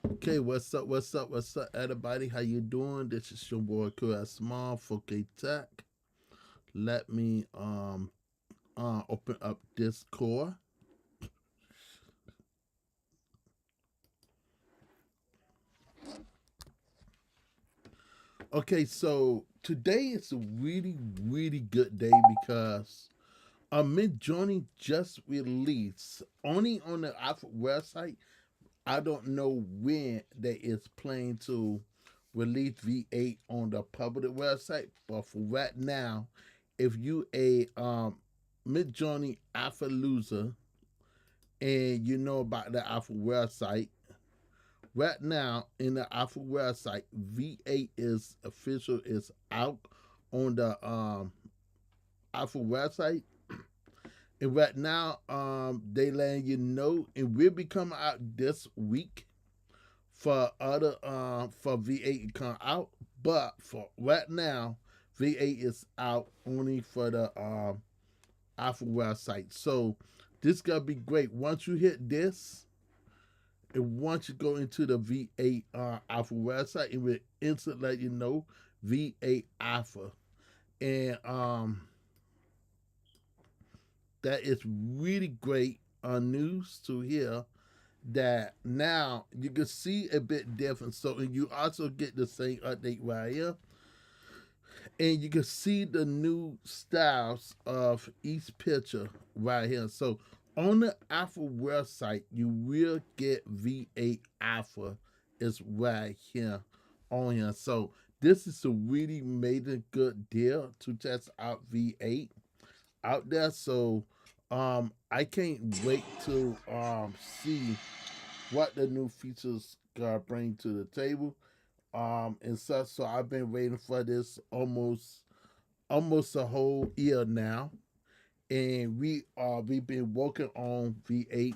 Okay, what's up, everybody? How you doing? This is your boy Kura Small 4K Tech. Let me open up Discord. Okay, so today is a really good day because Midjorney just released only on the Apha website. I don't know when they is planning to release V8 on the public website, but for right now, if you a Midjourney Alpha loser and you know about the Alpha website, right now in the Alpha website, V8 is official is out on the Alpha website. And right now, they letting you know it will be coming out this week for other for V8 to come out, but for right now, V8 is out only for the Alpha website. So this gonna be great. Once you hit this, and once you go into the V8 Alpha website, it will instantly let you know V8 Alpha, and that is really great news to hear that now you can see a bit different. So and you also get the same update right here, and you can see the new styles of each picture right here. So on the Alpha website, you will get V8 Alpha is right here on here. So this is a really major good deal to test out V8 out there. So I can't wait to see what the new features gonna bring to the table. And such. So I've been waiting for this almost a whole year now, and we've been working on V8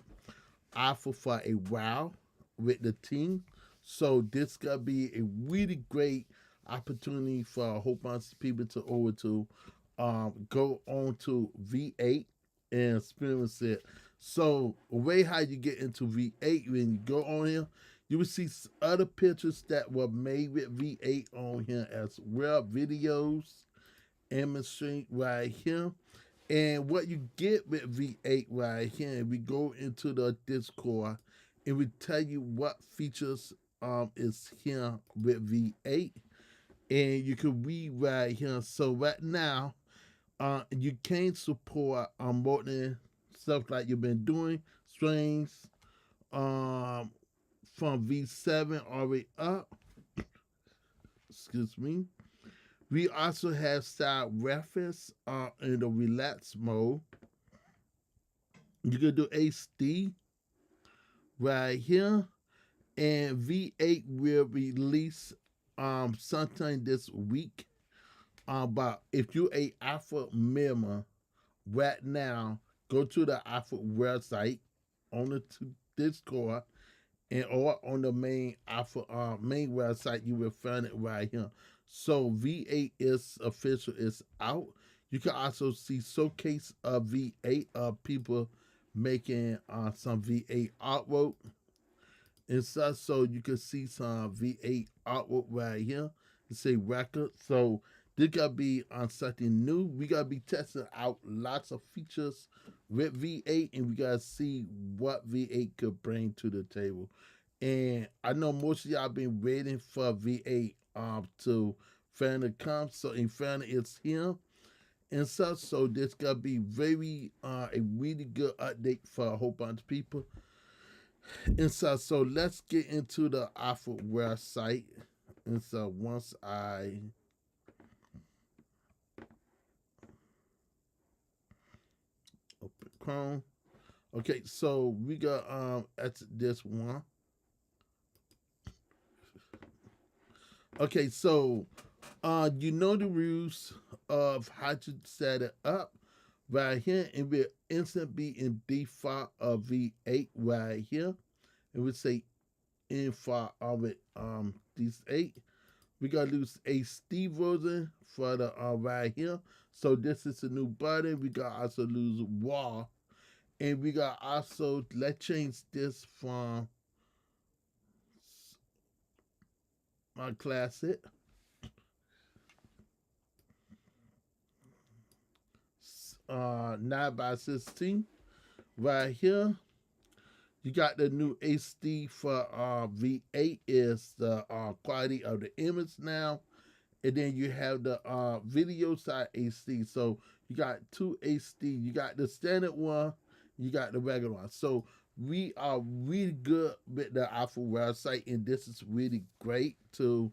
Alpha for a while with the team. So this gonna be a really great opportunity for a whole bunch of people to over to go on to V8 and experience it. So the way how you get into V8 when you go on here, you will see other pictures that were made with V8 on here as well, videos, demonstrate right here. And what you get with V8 right here, we go into the Discord and we tell you what features is here with V8, and you can read right here. So right now, you can support more than stuff like you've been doing strings um from V7 all the way up. Excuse me. We also have style reference in the relax mode. You can do HD right here, and V8 will release sometime this week. But if you a Alpha member right now, go to the Alpha website on the Discord and or on the main Alpha main website. You will find it right here. So V8 is official is out. You can also see showcase of V8 of people making some V8 artwork and such. So you can see some V8 artwork right here. It say record. So this gotta be on something new. We gotta be testing out lots of features with V8, and we gotta see what V8 could bring to the table. And I know most of y'all been waiting for V8 to finally come. So in finally it's here and such. So this gonna be very a really good update for a whole bunch of people. And so let's get into the Alpha website. And so once I open Chrome, okay, so we got at this one. Okay, so you know the rules of how to set it up right here, and we'll instant be in default of V8 right here. And we say in for of it these eight. We gotta use a Steve version for the right here. So this is a new button. We got also lose wall, and we got also let's change this from my classic. 9x16 right here. You got the new HD for V8 is the quality of the image now. And then you have the video side HD. So you got two HD. You got the standard one, you got the regular one. So we are really good with the Apha website, and this is really great to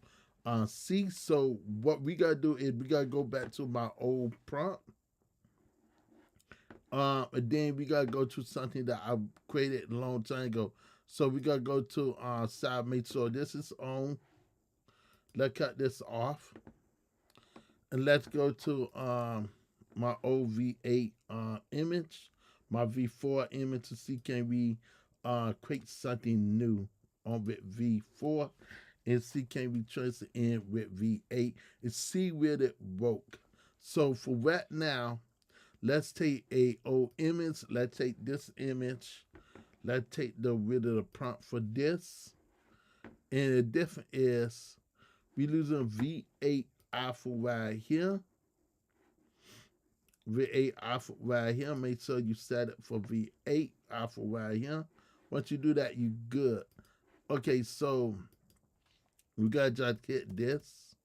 see. So what we gotta do is we gotta go back to my old prompt. And then we gotta go to something that I created a long time ago. So we gotta go to side, make sure this is on. Let's cut this off. And let's go to my old V8 image, my V4 image, to see can we create something new on with V4 and see can we trace it in with V8 and see where it broke. So for right now, let's take a old image. Let's take this image. Let's take the rid of the prompt for this. And the difference is we losing V8 Apha right here. V8 Apha right here. Make sure you set it for V8 Apha right here. Once you do that, you good. Okay, so we gotta just hit this.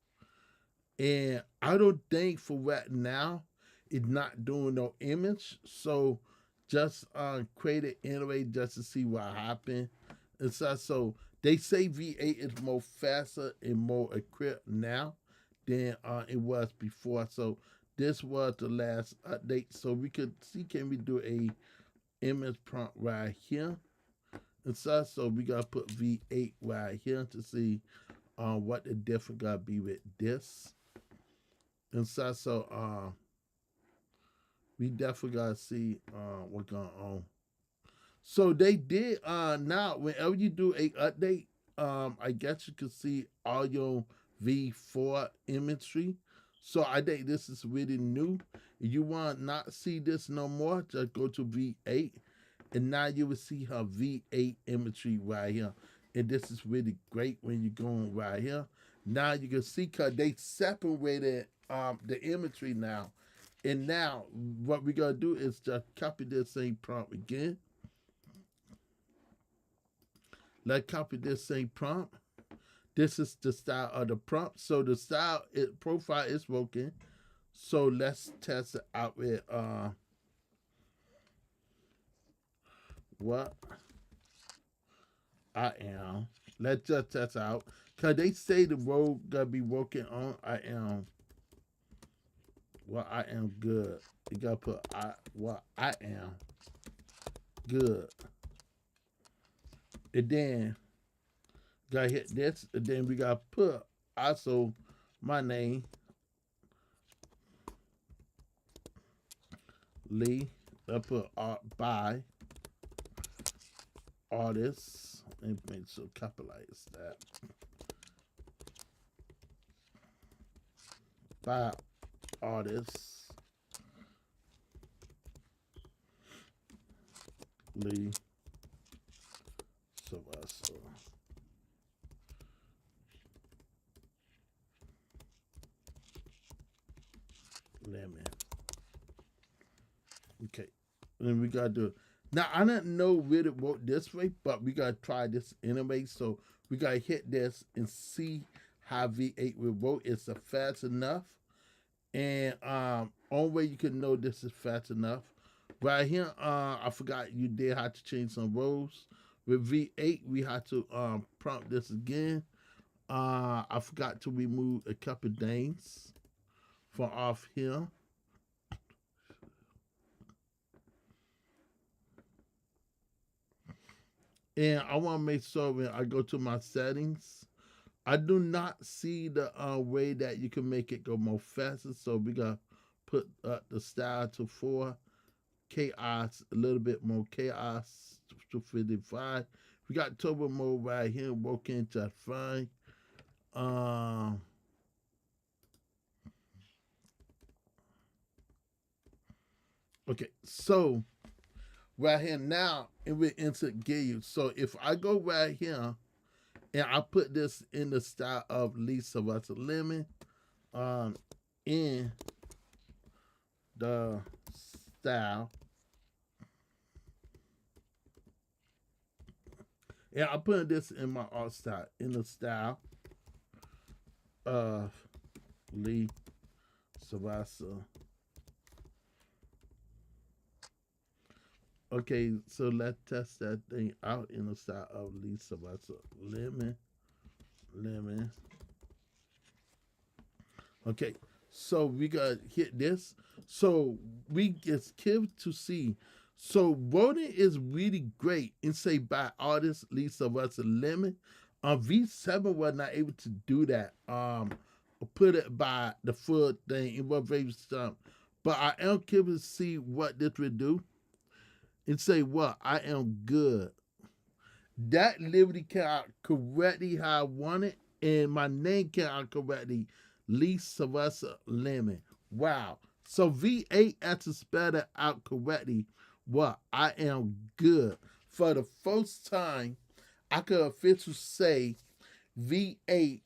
And I don't think for right now it's not doing no image. So just create it anyway just to see what happened. And so they say V8 is more faster and more equipped now than it was before. So this was the last update. So we could see can we do a image prompt right here. And so we gotta put V8 right here to see what the difference gotta be with this. And so we definitely gotta see what's going on. So they did now whenever you do a update, I guess you can see all your V4 imagery. So I think this is really new. If you want to not see this no more, just go to V8 and now you will see her V8 imagery right here. And this is really great when you're going right here. Now you can see because they separated the imagery now. And now what we're going to do is just copy this same prompt again. Let's copy this same prompt. This is the style of the prompt. So the style profile is working. So let's test it out with what I am. Let's just test out. Cause they say the road gonna be working on I am. Well, I am good. You gotta put I am good. And then gotta hit this, and then we gotta put also my name, Lee. I put by artists, and make sure capitalize that. By artists, Lee. So lemon. Okay, and we gotta do it. Now I didn't know where it worked this way, but we gotta try this anyway. So we gotta hit this and see how V8 will work. It's fast enough, and only way you can know this is fast enough. Right here, I forgot you did have to change some rows. With V8, we had to prompt this again. I forgot to remove a couple of names from off here. And I want to make sure when I go to my settings, I do not see the way that you can make it go more faster. So we got to put the style to 4, chaos, a little bit more chaos to 55. We got turbo mode right here working just fine. Okay, so right here now it will enter gear. So if I go right here And I put this in the style of Lisa Russell Lemon, um, in the style. And I put this in my art style, in the style of Lee Savasa. Okay, so let's test that thing out in the style of Lee Savasa. Lemon. Okay, so we got hit this. So we get kids to see. So voting is really great and say by artist Lisa Russell Lemon. V7 was not able to do that. Put it by the full thing. It was very stumped. But I am curious to see what this will do and say what I am good. That literally came out correctly how I want it, and my name came out correctly. Lee Sylvester Lemon. Wow. So V8 actually spelled it out correctly. What I am good. For the first time, I could officially say V8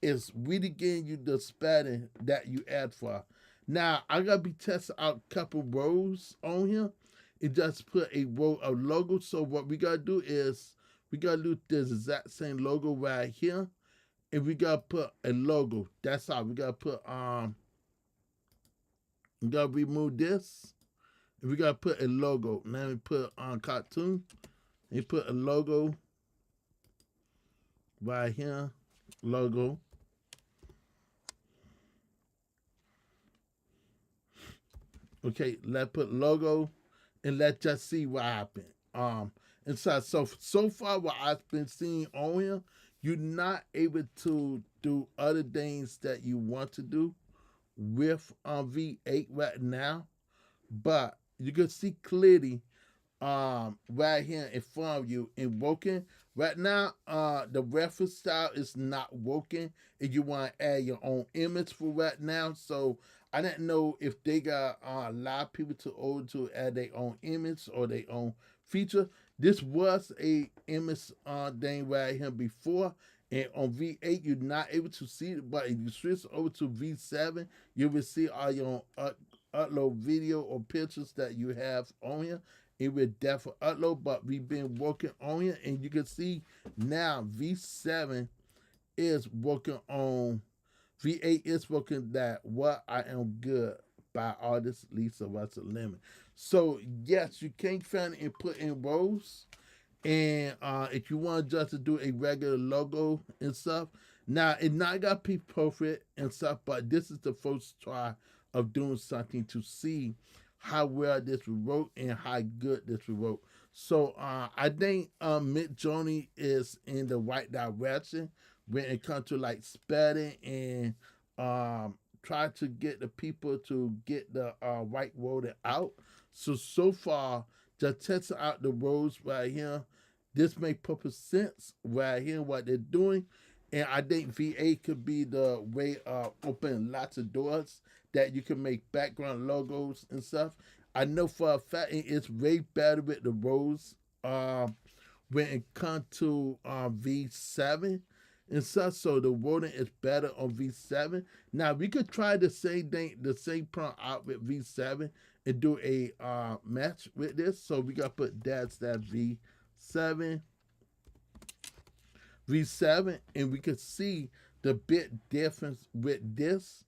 is really getting you the spelling that you asked for. Now I gotta be testing out a couple rows on here. It just put a row of logo. So what we gotta do is we gotta do this exact same logo right here, and we gotta put a logo. That's all. We gotta put we gotta remove this, and we gotta put a logo. Now we put on cartoon, and you put a logo right here, logo. Okay, let's put logo and let's just see what happened. And so far what I've been seeing on here, you're not able to do other things that you want to do with V8 right now, but you can see clearly right here in front of you in working right now. The reference style is not working and you want to add your own image for right now. So I didn't know if they got a lot of people to order to add their own image or their own feature. This was a image thing right here before, and on V8 you're not able to see it, but if you switch over to V7 you will see all your upload video or pictures that you have on here. It will definitely upload, but we've been working on it, and you can see now V7 is working on V8 is working that What I Am Good by artist Lisa Russell Lemon. So yes, you can find it and put in rows. And if you want just to do a regular logo and stuff, now it not got to be perfect and stuff, but this is the first try of doing something to see how well this will work and how good this will work. So I think Midjorney is in the right direction when it comes to like spelling and try to get the people to get the right wording out. So far, just testing out the roads right here. This makes perfect sense right here what they're doing. And I think V8 could be the way of opening lots of doors that you can make background logos and stuff. I know for a fact it's way better with the rows when it comes to V7 and stuff. So the wording is better on V7. Now we could try the same thing, the same prompt out with V7 and do a match with this. So we gotta put that's that V7, and we could see the bit difference with this.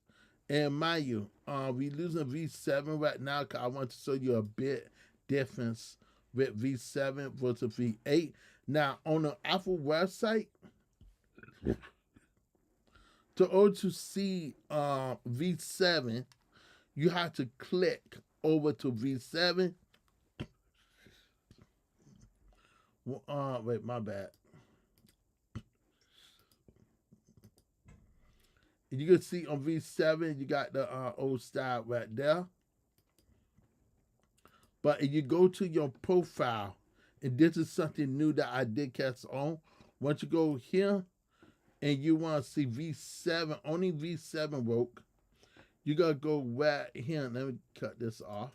And mind you, we losing V7 right now because I want to show you a bit difference with V7 versus V8. Now on the Apha website, to order to see V7, you have to click over to V7. Wait, my bad. You can see on V7, you got the old style right there. But if you go to your profile, and this is something new that I did catch on, once you go here and you want to see V7, only V7 work, you got to go right here. Let me cut this off.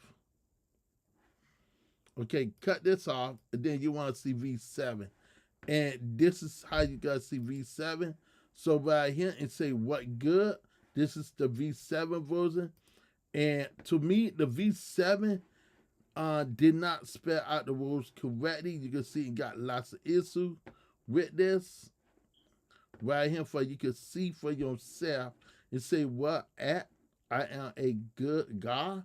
Okay, cut this off, and then you want to see V7. And this is how you guys see V7. So right here and say what good. This is the V7 version. And to me, the V7 did not spell out the words correctly. You can see it got lots of issues with this. Right here for you can see for yourself and say what at I am a good guy.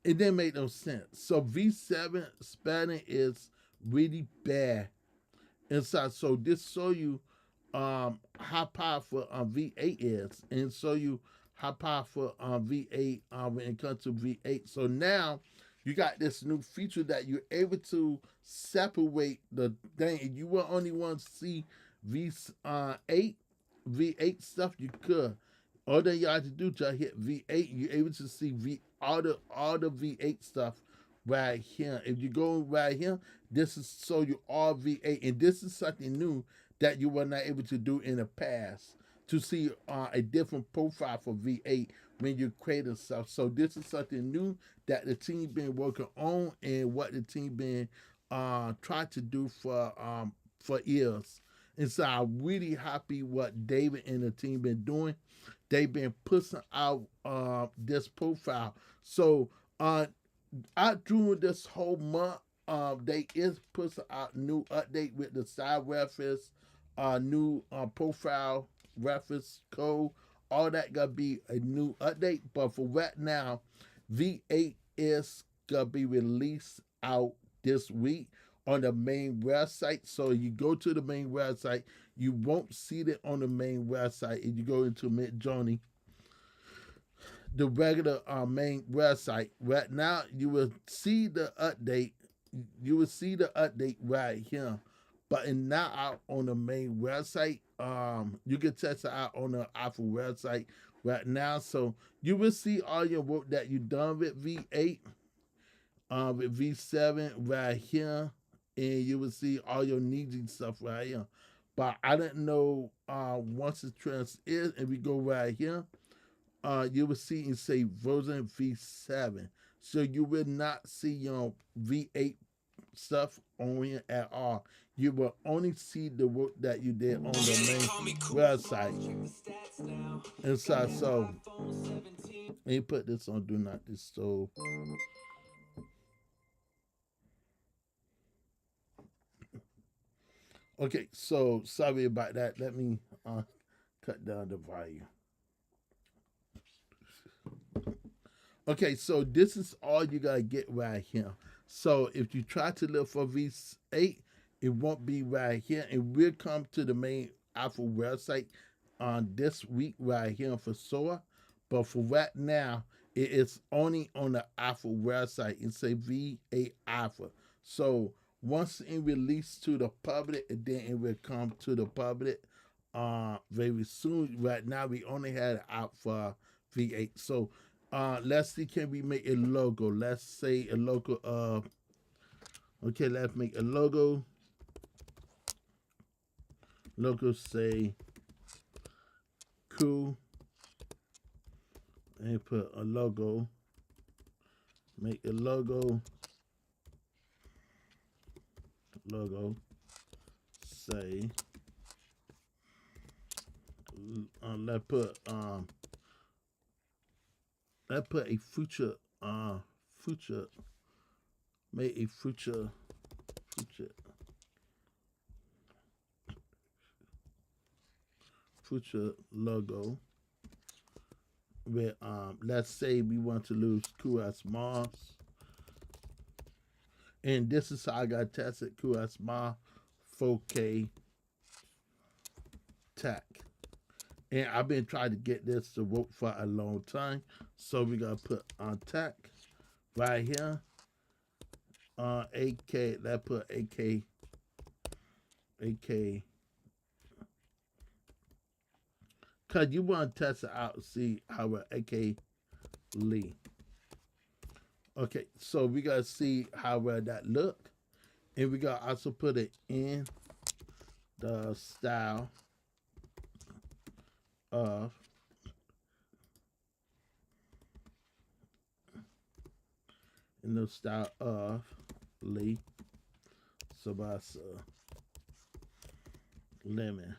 It didn't make no sense. So V7 spelling is really bad inside. So this show you how powerful V8 is, and show you how powerful V8 when it comes to V8. So now you got this new feature that you're able to separate the thing. And you will only want to see V8 stuff. You could. All that you have to do to hit V8, you're able to see all the V8 stuff right here. If you go right here, this is show you all V8, and this is something new that you were not able to do in the past, to see a different profile for V8 when you create stuff. So this is something new that the team been working on, and what the team been trying to do for years. And so I'm really happy what David and the team been doing. They've been pushing out this profile. So out during this whole month, they is pushing out new update with the side reference, new profile reference code. All that gonna be a new update. But for right now, V8 is gonna be released out this week on the main website. So you go to the main website, you won't see it on the main website. If you go into Midjorney, the regular main website, right now you will see the update. You will see the update right here. But it's not out on the main website. You can test it out on the Apha website right now. So you will see all your work that you done with V8, with V7 right here, and you will see all your needy stuff right here. But I didn't know once it's trans is, and we go right here, you will see and say version V7. So you will not see your V8 stuff on here at all. You will only see the work that you did on the main website. Inside, so let me put this on Do Not Disturb. Okay, so sorry about that. Let me cut down the volume. Okay, so this is all you gotta get right here. So if you try to look for V8, it won't be right here. And we'll come to the main Apha website on this week right here for sure. But for right now, it is only on the Apha website and say V8 Apha. So once it released to the public, and then it will come to the public very soon. Right now, we only had it out for V8. So let's see, can we make a logo? Let's say a logo of, okay, let's make a logo. Logo say cool. And put a logo. Make a logo. Logo say let's put a future make a future logo with let's say we want to lose QS Mars, and this is how I got tested QS Mars 4K tech. And I've been trying to get this to work for a long time. So we gotta put on tech right here. AK, let's put AK. Cause you want to test it out, see how AK Lee. Okay, so we gotta see how that look. And we gotta also put it in the style of Lee Sabasa. lemon.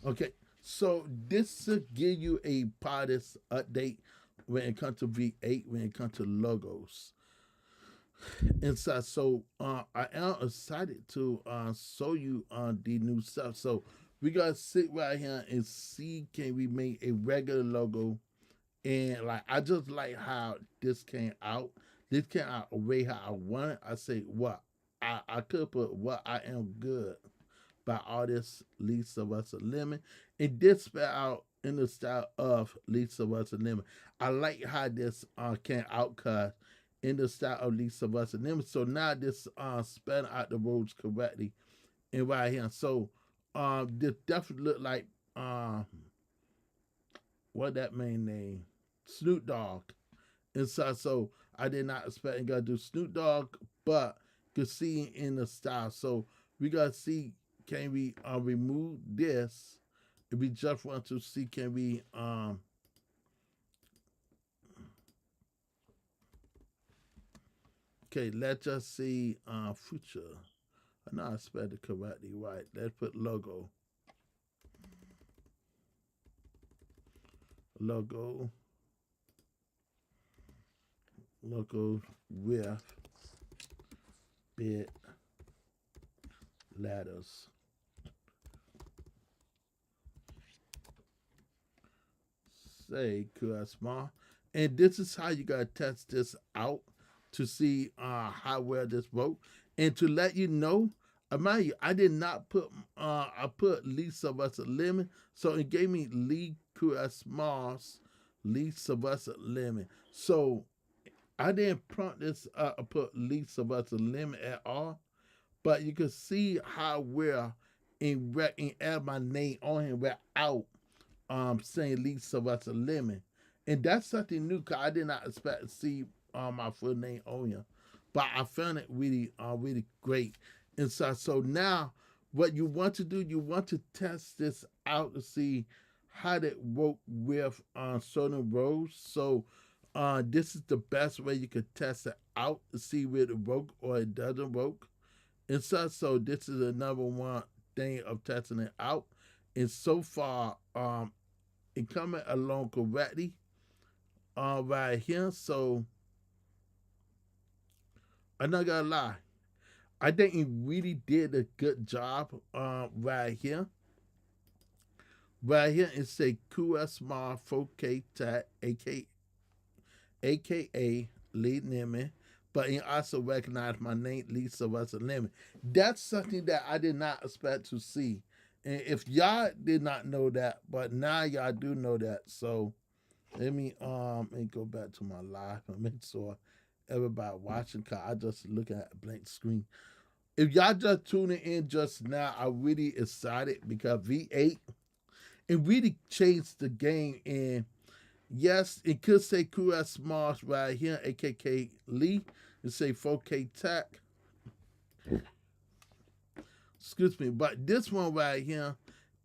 Okay, so this will give you a modest update when it comes to V8, when it comes to logos inside. So I am excited to show you the new stuff. So we gotta sit right here and see can we make a regular logo. And like I just like how this came out. This came out the way how I want it. I say what I could put what I am good by artist Lisa Russell Lemon. And this spell out in the style of Lisa Russell Lemon. I like how this came out cause in the style of Lisa Russell Lemon. So now this spell out the words correctly and right here. So this definitely look like what that main name? Snoop Dogg. And so I did not expect and gotta do Snoop Dogg, but could see in the style. So we gotta see can we remove this? If we just want to see can we okay, let's just see future. I know I spelled it correctly, right? Let's put logo. Logo. Logo with bit letters. Say small. And this is how you gotta test this out to see how well this works. And to let you know, mind you, I did not put I put Lisa Russell Lemon, so it gave me Lee Smalls, Lisa Russell Lemon. So I didn't prompt this I put Lisa Russell Lemon at all, but you can see how well in add my name on him without saying Lisa Russell Lemon. And that's something new because I did not expect to see my full name on here. But I found it really really great. And so now what you want to do, you want to test this out to see how it work with certain rows. So this is the best way you could test it out to see where it work or it doesn't work. And so this is another one thing of testing it out. And so far, it coming along correctly right here. So I'm not gonna lie. I think he really did a good job right here. Right here it say QS Small 4K Tech, aka Lee Lemon, but he also recognized my name, Lisa Russell Lemon. That's something that I did not expect to see. And if y'all did not know that, but now y'all do know that. So let me go back to my live and make sure everybody watching cause I just looking at a blank screen. If y'all just tuning in just now, I'm really excited because V8 it really changed the game. And yes, it could say QS Smalls right here, aka Lee. It say 4K Tech. Excuse me, but this one right here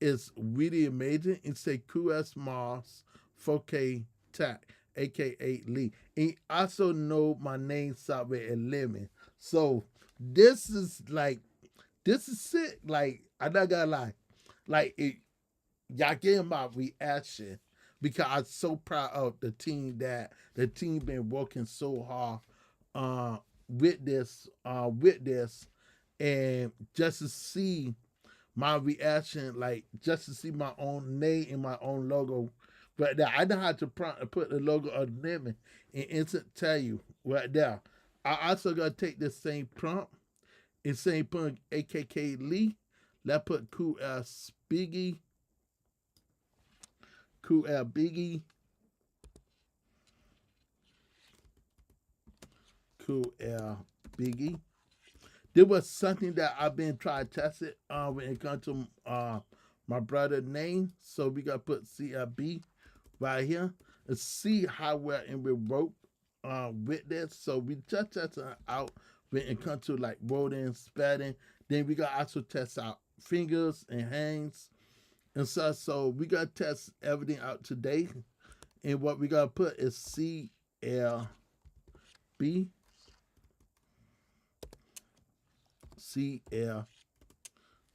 is really amazing. It say QS Mars 4K Tech, aka Lee. And also know my name start with 11. So this is like this is sick. Like I not gonna lie. Like it, y'all getting my reaction because I'm so proud of the team been working so hard with this and just to see my reaction, like just to see my own name and my own logo. Right there, I know how to put the logo of them and instant tell you right there. I also gotta take this same prompt and same prompt AKK Lee. Let's put Cool as Biggie, Cool as Biggie, Cool as Biggie. There was something that I've been trying to test it when it comes to my brother name. So we gotta put CLB right here and see how well and we wrote with this. So we just testing out when it comes to like wording, spelling. Then we gotta also test out fingers and hands and stuff. So we gotta test everything out today. And what we gotta put is CLB, CL,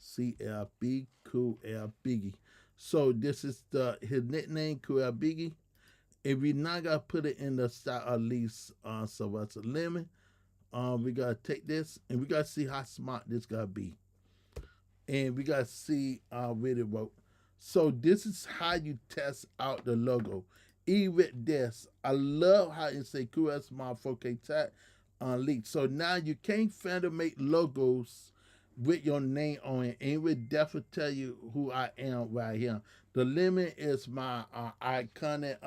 CLB, Cool L Biggie. So this is the his nickname, Cool L Biggie. And we now gotta put it in the style at least so what's a lemon. We gotta take this and we gotta see how smart this gotta be. And we gotta see where it work. So this is how you test out the logo. Even with this, I love how it say QS Smart 4K tag leak. So now you can't finna make logos with your name on it, and it will definitely tell you who I am right here. The lemon is my iconic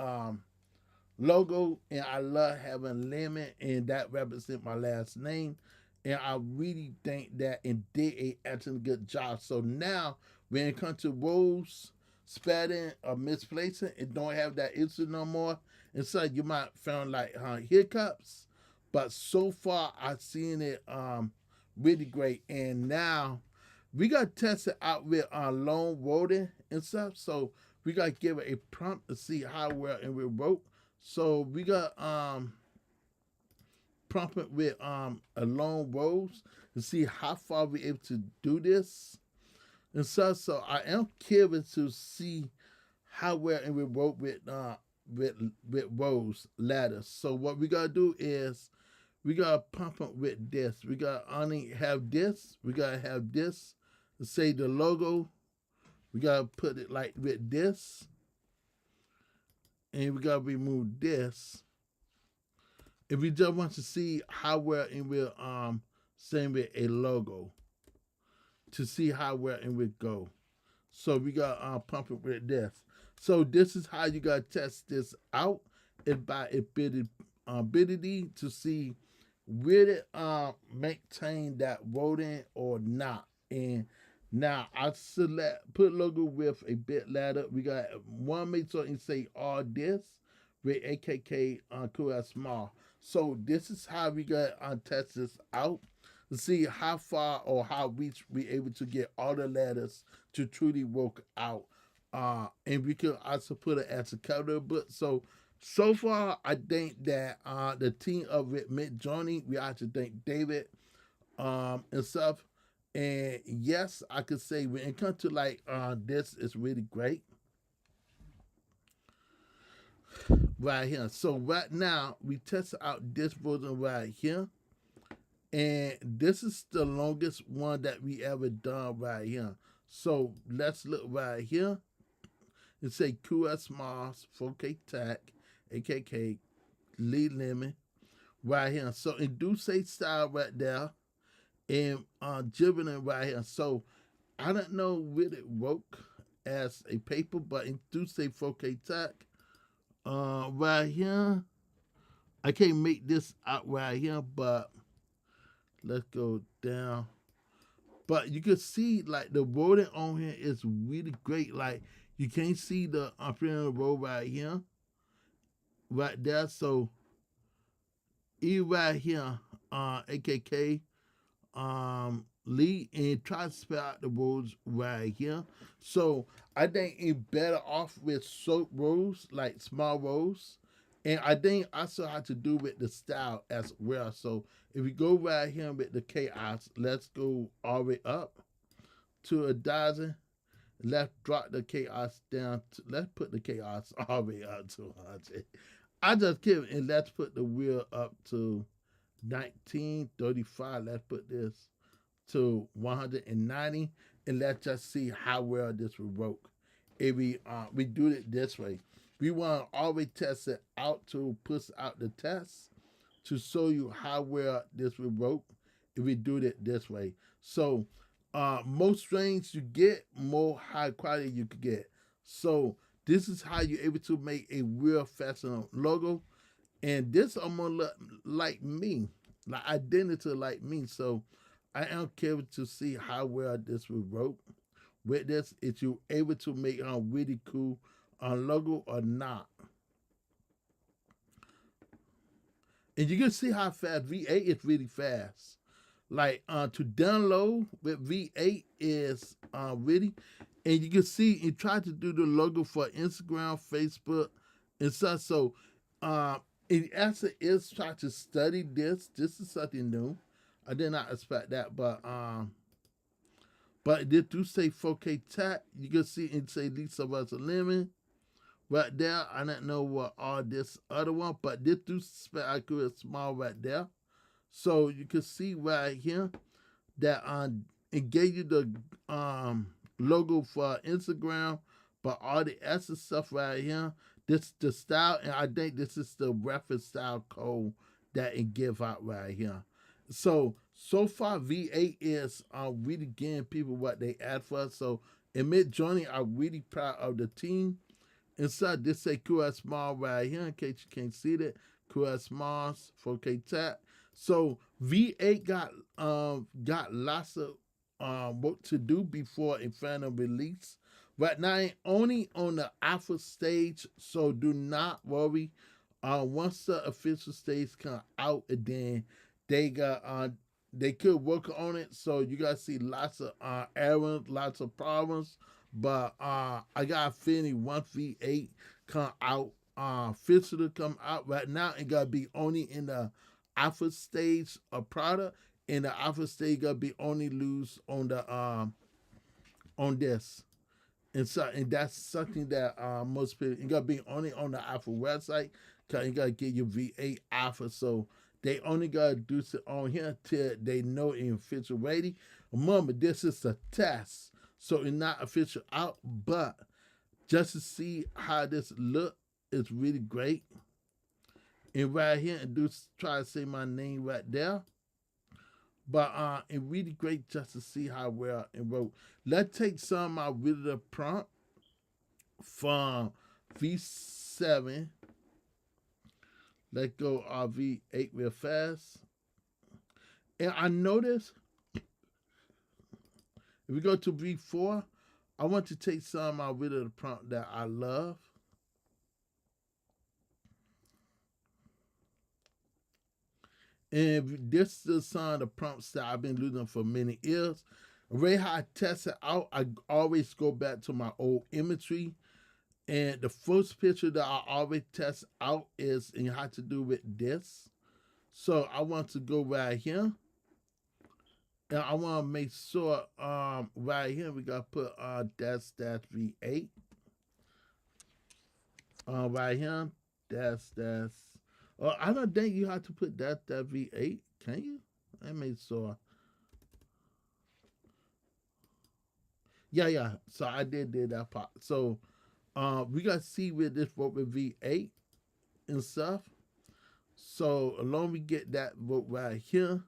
logo, and I love having lemon, and that represents my last name. And I really think that it did a excellent good job. So now, when it comes to rows, spelling or misplacing, it don't have that issue no more. And so you might find like hiccups, but so far I've seen it really great. And now we got to test it out with long wording and stuff. So we got to give it a prompt to see how well it will work. So we got prompt it with a long rows to see how far we're able to do this. And so I am curious to see how well it will work with rows ladders. So what we gotta do is we gotta pump it with this. We gotta only have this. We gotta have this. Say the logo. We gotta put it like with this, and we gotta remove this. If we just want to see how well it will send with a logo to see how well it will go. So we got pump it with this. So this is how you gotta test this out. It's by ability to see will it maintain that voting or not. And now I select put logo with a bit ladder. We got one make sure and say all this with AKK cool small. So this is how we got test this out to see how far or how we able to get all the letters to truly work out. And we can also put it as a cover book. So far, I think that the team of it, Midjorney, we actually thank David and stuff. And yes, I could say when it comes to like this, is really great right here. So right now, we test out this version right here. And this is the longest one that we ever done right here. So let's look right here and say QS Mars 4K Tac, AKK Lead Lemon right here. So it do say style right there and Jibbling right here. So I don't know will it work as a paper, but it do say 4K Tac right here. I can't make this out right here, but let's go down. But you can see like the wording on here is really great. Like you can't see the the road right here, right there. So E right here, AKK Lee, and try to spell out the words right here. So I think it's better off with short rows, like small rows. And I think also have to do with the style as well. So if we go right here with the chaos, let's go all the way up to 1,000. Let's drop the chaos down. Let's put the chaos all the way up to 100. I just kidding. And let's put the wheel up to 1935. Let's put this to 190. And let's just see how well this will work. If we do it this way. We want to always test it out to push out the test to show you how well this will work if we do it this way. So most strains you get, more high quality you could get. So this is how you're able to make a real fashion logo. And this almost look like me, like identity like me. So I am curious to see how well this will work with this. If you're able to make a really cool logo or not. And you can see how fast V8 is really fast. Like to download with V8 is really, and you can see it tried to do the logo for Instagram, Facebook, and such. So it actually is trying to study this. This is something new. I did not expect that, but But they do say 4K tap. You can see it say Lisa was a lemon right there. I don't know what all this other one, but this do spell accurate small right there. So you can see right here that it gave you the logo for Instagram, but all the extra stuff right here, this the style, and I think this is the reference style code that it give out right here. So far V8 is really getting people what they add for us. So in Midjorney, I'm really proud of the team. Inside this say QS Small right here in case you can't see that. QS Smalls 4K tap. So V8 got lots of work to do before a final release. Right now, ain't only on the alpha stage, so do not worry. Once the official stage come out, and then they could work on it. So you guys see lots of errors, lots of problems. But I got a feeling once V8 come out, officially come out right now, it gotta be only in the alpha stage of product. And the alpha stage gotta be only loose on the on this. And that's something that most people, it gotta be only on the alpha website, cause you gotta get your V8 alpha. So they only gotta do it on here till they know it's official ready. Remember, this is a test, so it's not official out, but just to see how this look, it's really great. And right here, and do try to say my name right there. But it's really great just to see how well it wrote. Let's take some of rid of the prompt from V7. Let's go V8 real fast. And I noticed if we go to V4, I want to take some out rid of the prompt that I love. And this is some of the prompts that I've been using for many years. Way how I test it out, I always go back to my old imagery. And the first picture that I always test out is and how to do with this. So I want to go right here. And I want to make sure right here we got to put dash V8. Right here, that's I don't think you have to put that V8, can you? I made sure. Yeah. So I did that part. So we got to see where this vote with V8 and stuff. So along we get that vote right here.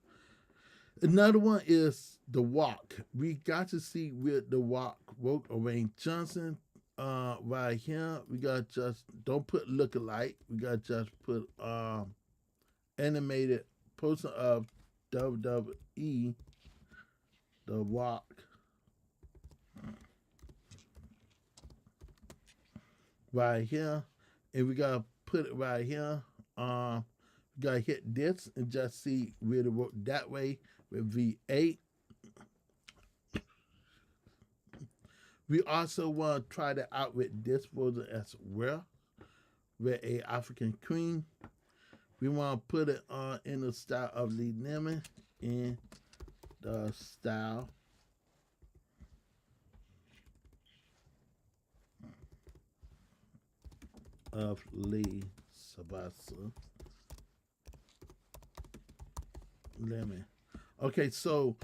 Another one is the walk. We got to see where the walk vote Wayne Johnson. Right here, we got just don't put lookalike. We got just put animated person of WWE, the walk. Right here, and we gotta put it right here. We gotta hit this and just see where it work that way with V8. We also want to try that out with this folder as well, with a African queen. We want to put it in the style of Lee Lemon, in the style of Lee Sabasa Lemon. Okay, so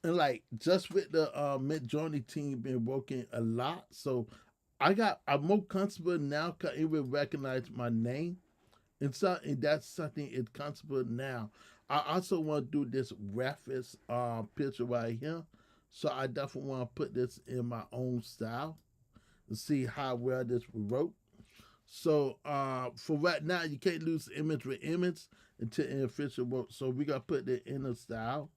and like just with the Midjorney team been working a lot, so I'm more comfortable now because it will recognize my name, and that's something it's comfortable now. I also want to do this reference picture right here, so I definitely want to put this in my own style to see how well this wrote. So for right now, you can't lose image with image until in official work. So we gotta put the inner style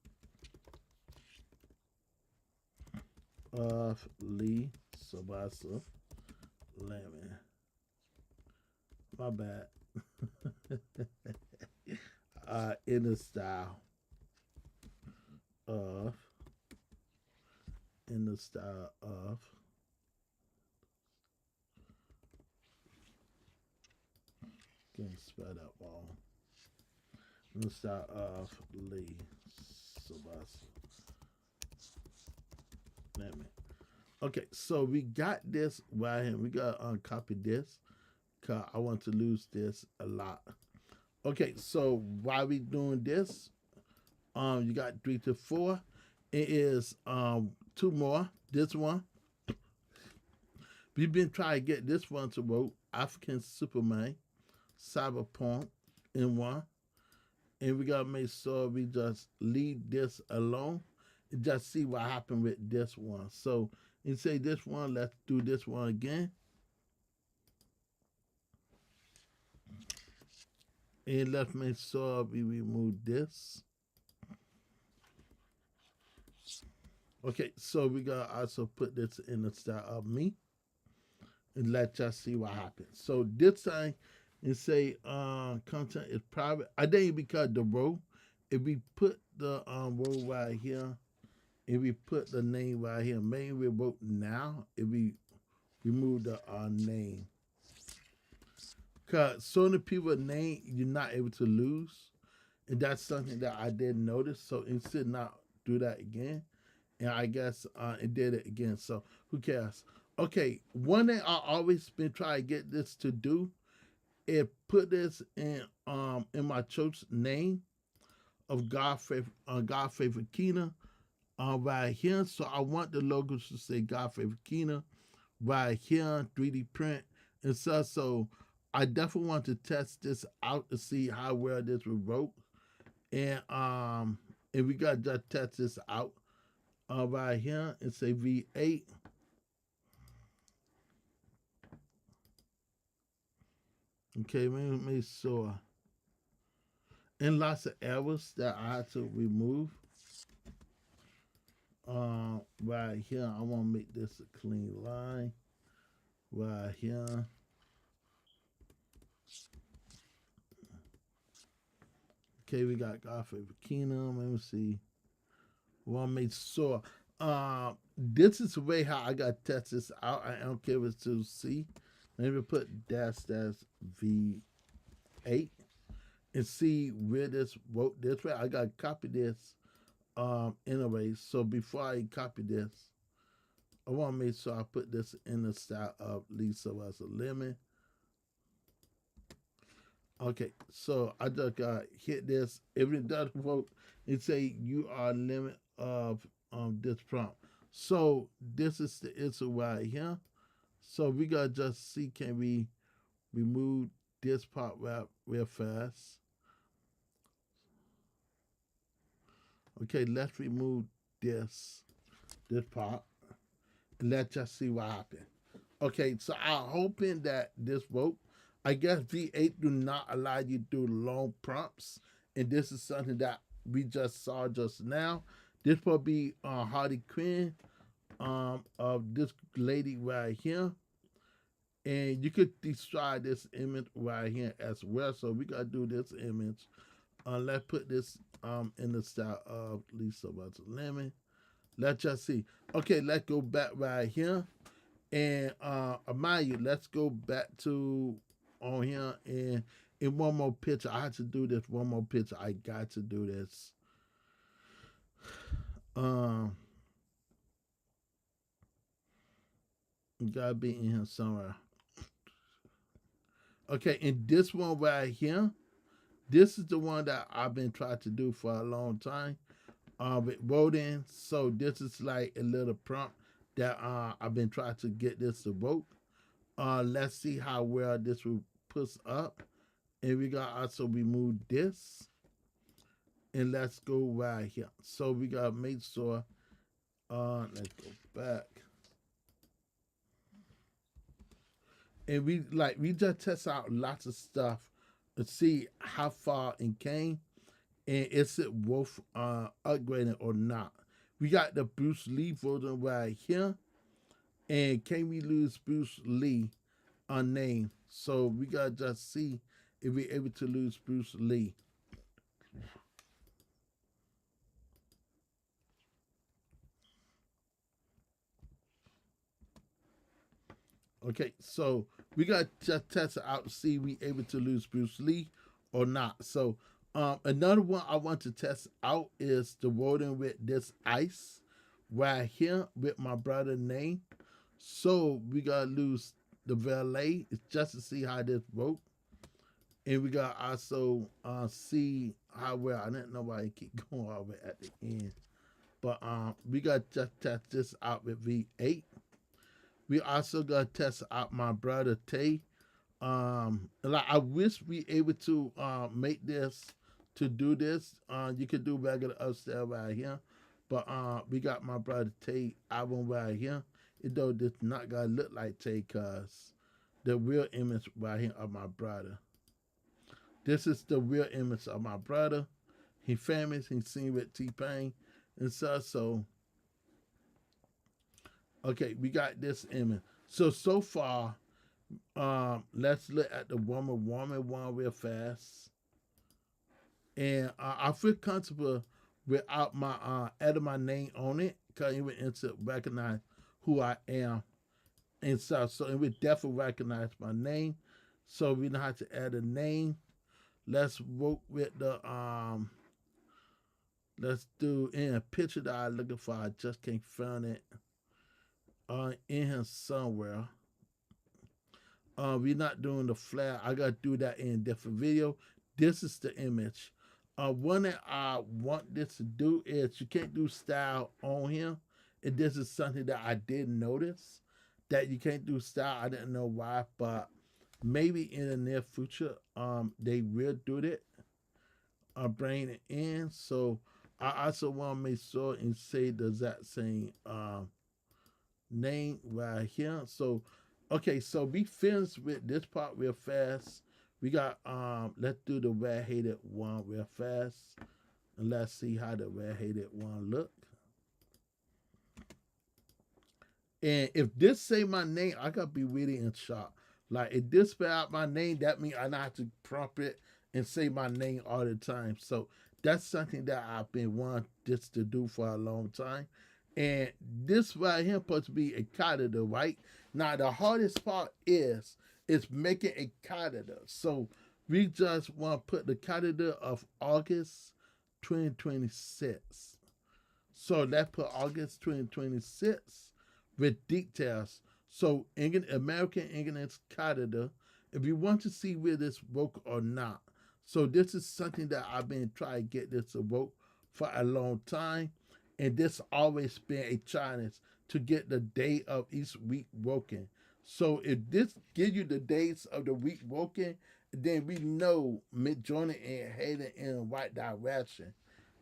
of Lee Sabasa Lemon. My bad. Inner style of can't spell that wrong. Inner style of Lee Sabasa Lemon. Okay, so we got this right here. We got to copy this because I want to lose this a lot. Okay, so while we doing this, you got 3 to 4. It is two more. This one we've been trying to get this one to work. African Superman, Cyberpunk, in one, and we gotta make sure we just leave this alone and just see what happened with this one. So you say this one, let's do this one again, and let's make sure we remove this. Okay, so we gotta also put this in the style of me and let y'all see what happens. So this time and say content is private. I think because the row, if we put the row right here, if we put the name right here, main remote now, if we remove the name. Cause so many people name you're not able to lose. And that's something that I didn't notice. So instead not do that again. And I guess it did it again. So who cares? Okay, one thing I always been trying to get this to do is put this in my church name of God favorite Kina right here. So I want the logos to say God favorite Kina right here, 3D print and stuff. So I definitely want to test this out to see how well this will work. And we gotta just test this out right here and say V8. Okay, make sure. And lots of errors that I had to remove. Right here, I want to make this a clean line. Right here. Okay, we got God favorite Kingdom. Let me see. Want to make sure. This is the way how I got to test this out. I don't care if it's to C. Let me put dash V8 and see where this wrote this way. I got to copy this anyway. So before I copy this, I want to make sure I put this in the style of Lisa as a lemon. Okay, so I just got hit this. If it doesn't work, it say you are limit of this prompt. So this is the issue right here. So we gotta just see, can we remove this part real fast? Okay, let's remove this part and let's just see what happens. Okay, so I'm hoping that this works. I guess V8 do not allow you to do long prompts, and this is something that we just saw just now. This will be Harley Quinn of this lady right here, and you could destroy this image right here as well. So we gotta do this image. Let's put this in the style of Lisa Butter Lemon. Let's just see. Okay, let's go back right here. And mind you, let's go back to on here and in one more picture. I have to do this one more picture. I got to do this. Gotta be in here somewhere. Okay, and this one right here, this is the one that I've been trying to do for a long time. With voting. So this is like a little prompt that I've been trying to get this to vote. Let's see how well this will push up. And we got also remove this. And let's go right here. So we gotta make sure let's go back. And we just test out lots of stuff to see how far it came and is it worth upgrading or not. We got the Bruce Lee version right here. And can we lose Bruce Lee name? So we gotta just see if we're able to lose Bruce Lee. Okay, so we got to just test it out to see if we able to lose Bruce Lee or not. So another one I want to test out is the wording with this ice right here with my brother name. So we gotta lose the valet. It's just to see how this works. And we got also see how well I didn't know why it keep going all the way at the end. But we got to just test this out with V8. We also got to test out my brother Tay. Like I wish we able to make this to do this. You could do regular upstairs right here. But we got my brother Tay album right here. It though this not gonna look like Tay cause the real image right here of my brother. This is the real image of my brother. He famous. He seen with T-Pain and stuff. So, okay, we got this image. So far, let's look at the woman one real fast. And I feel comfortable without my adding my name on it because it would into recognize who I am and stuff. So it would definitely recognize my name. So we don't have to add a name. Let's work with the let's do in a picture that I'm looking for. I just can't find it in here somewhere. We're not doing the flat. I gotta do that in a different video. This is the image. One that I want this to do is you can't do style on here. And this is something that I did notice that you can't do style. I didn't know why, but maybe in the near future, they will do it. Bring it in. So I also want to make sure and say the exact same name right here. So okay, so we finished with this part real fast. We got let's do the red hated one real fast. And let's see how the red hated one look. And if this say my name, I gotta be really in shock. Like if this spell out my name, that means I not have to prompt it and say my name all the time. So that's something that I've been wanting this to do for a long time. And this right here supposed to be a calendar, right? Now the hardest part is making a calendar. So we just want to put the calendar of August 2026. So let's put August 2026 with details. So American English calendar, if you want to see where this work or not. So this is something that I've been trying to get this to work for a long time. And this always been a challenge to get the day of each week working. So if this gives you the days of the week working, then we know Midjorney ain't heading in the right direction.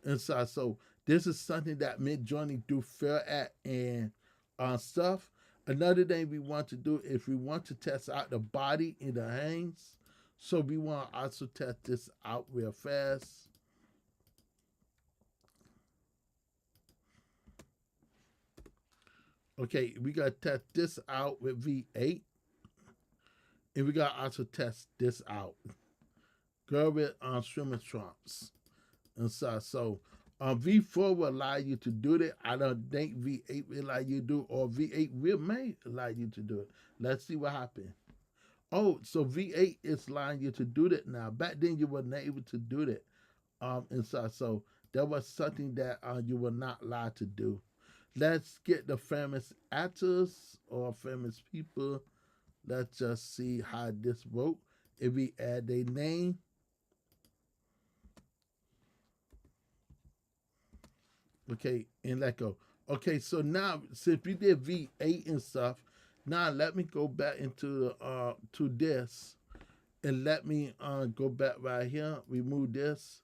And so this is something that Midjorney do fair at and stuff. Another thing we want to do is we want to test out the body in the hands. So we want to also test this out real fast. Okay, we got to test this out with V8. And we got to also test this out. Girl with swimming trunks. And so V4 will allow you to do that. I don't think V8 will allow you to do it, or V8 will may allow you to do it. Let's see what happens. Oh, so V8 is allowing you to do that now. Back then you were not able to do that. And so that was something that you were not allowed to do. Let's get the famous actors or famous people. Let's just see how this works. If we add their name. Okay, and let go. Okay, so now since we did V8 and stuff, now let me go back into the to this, and let me go back right here. Remove this,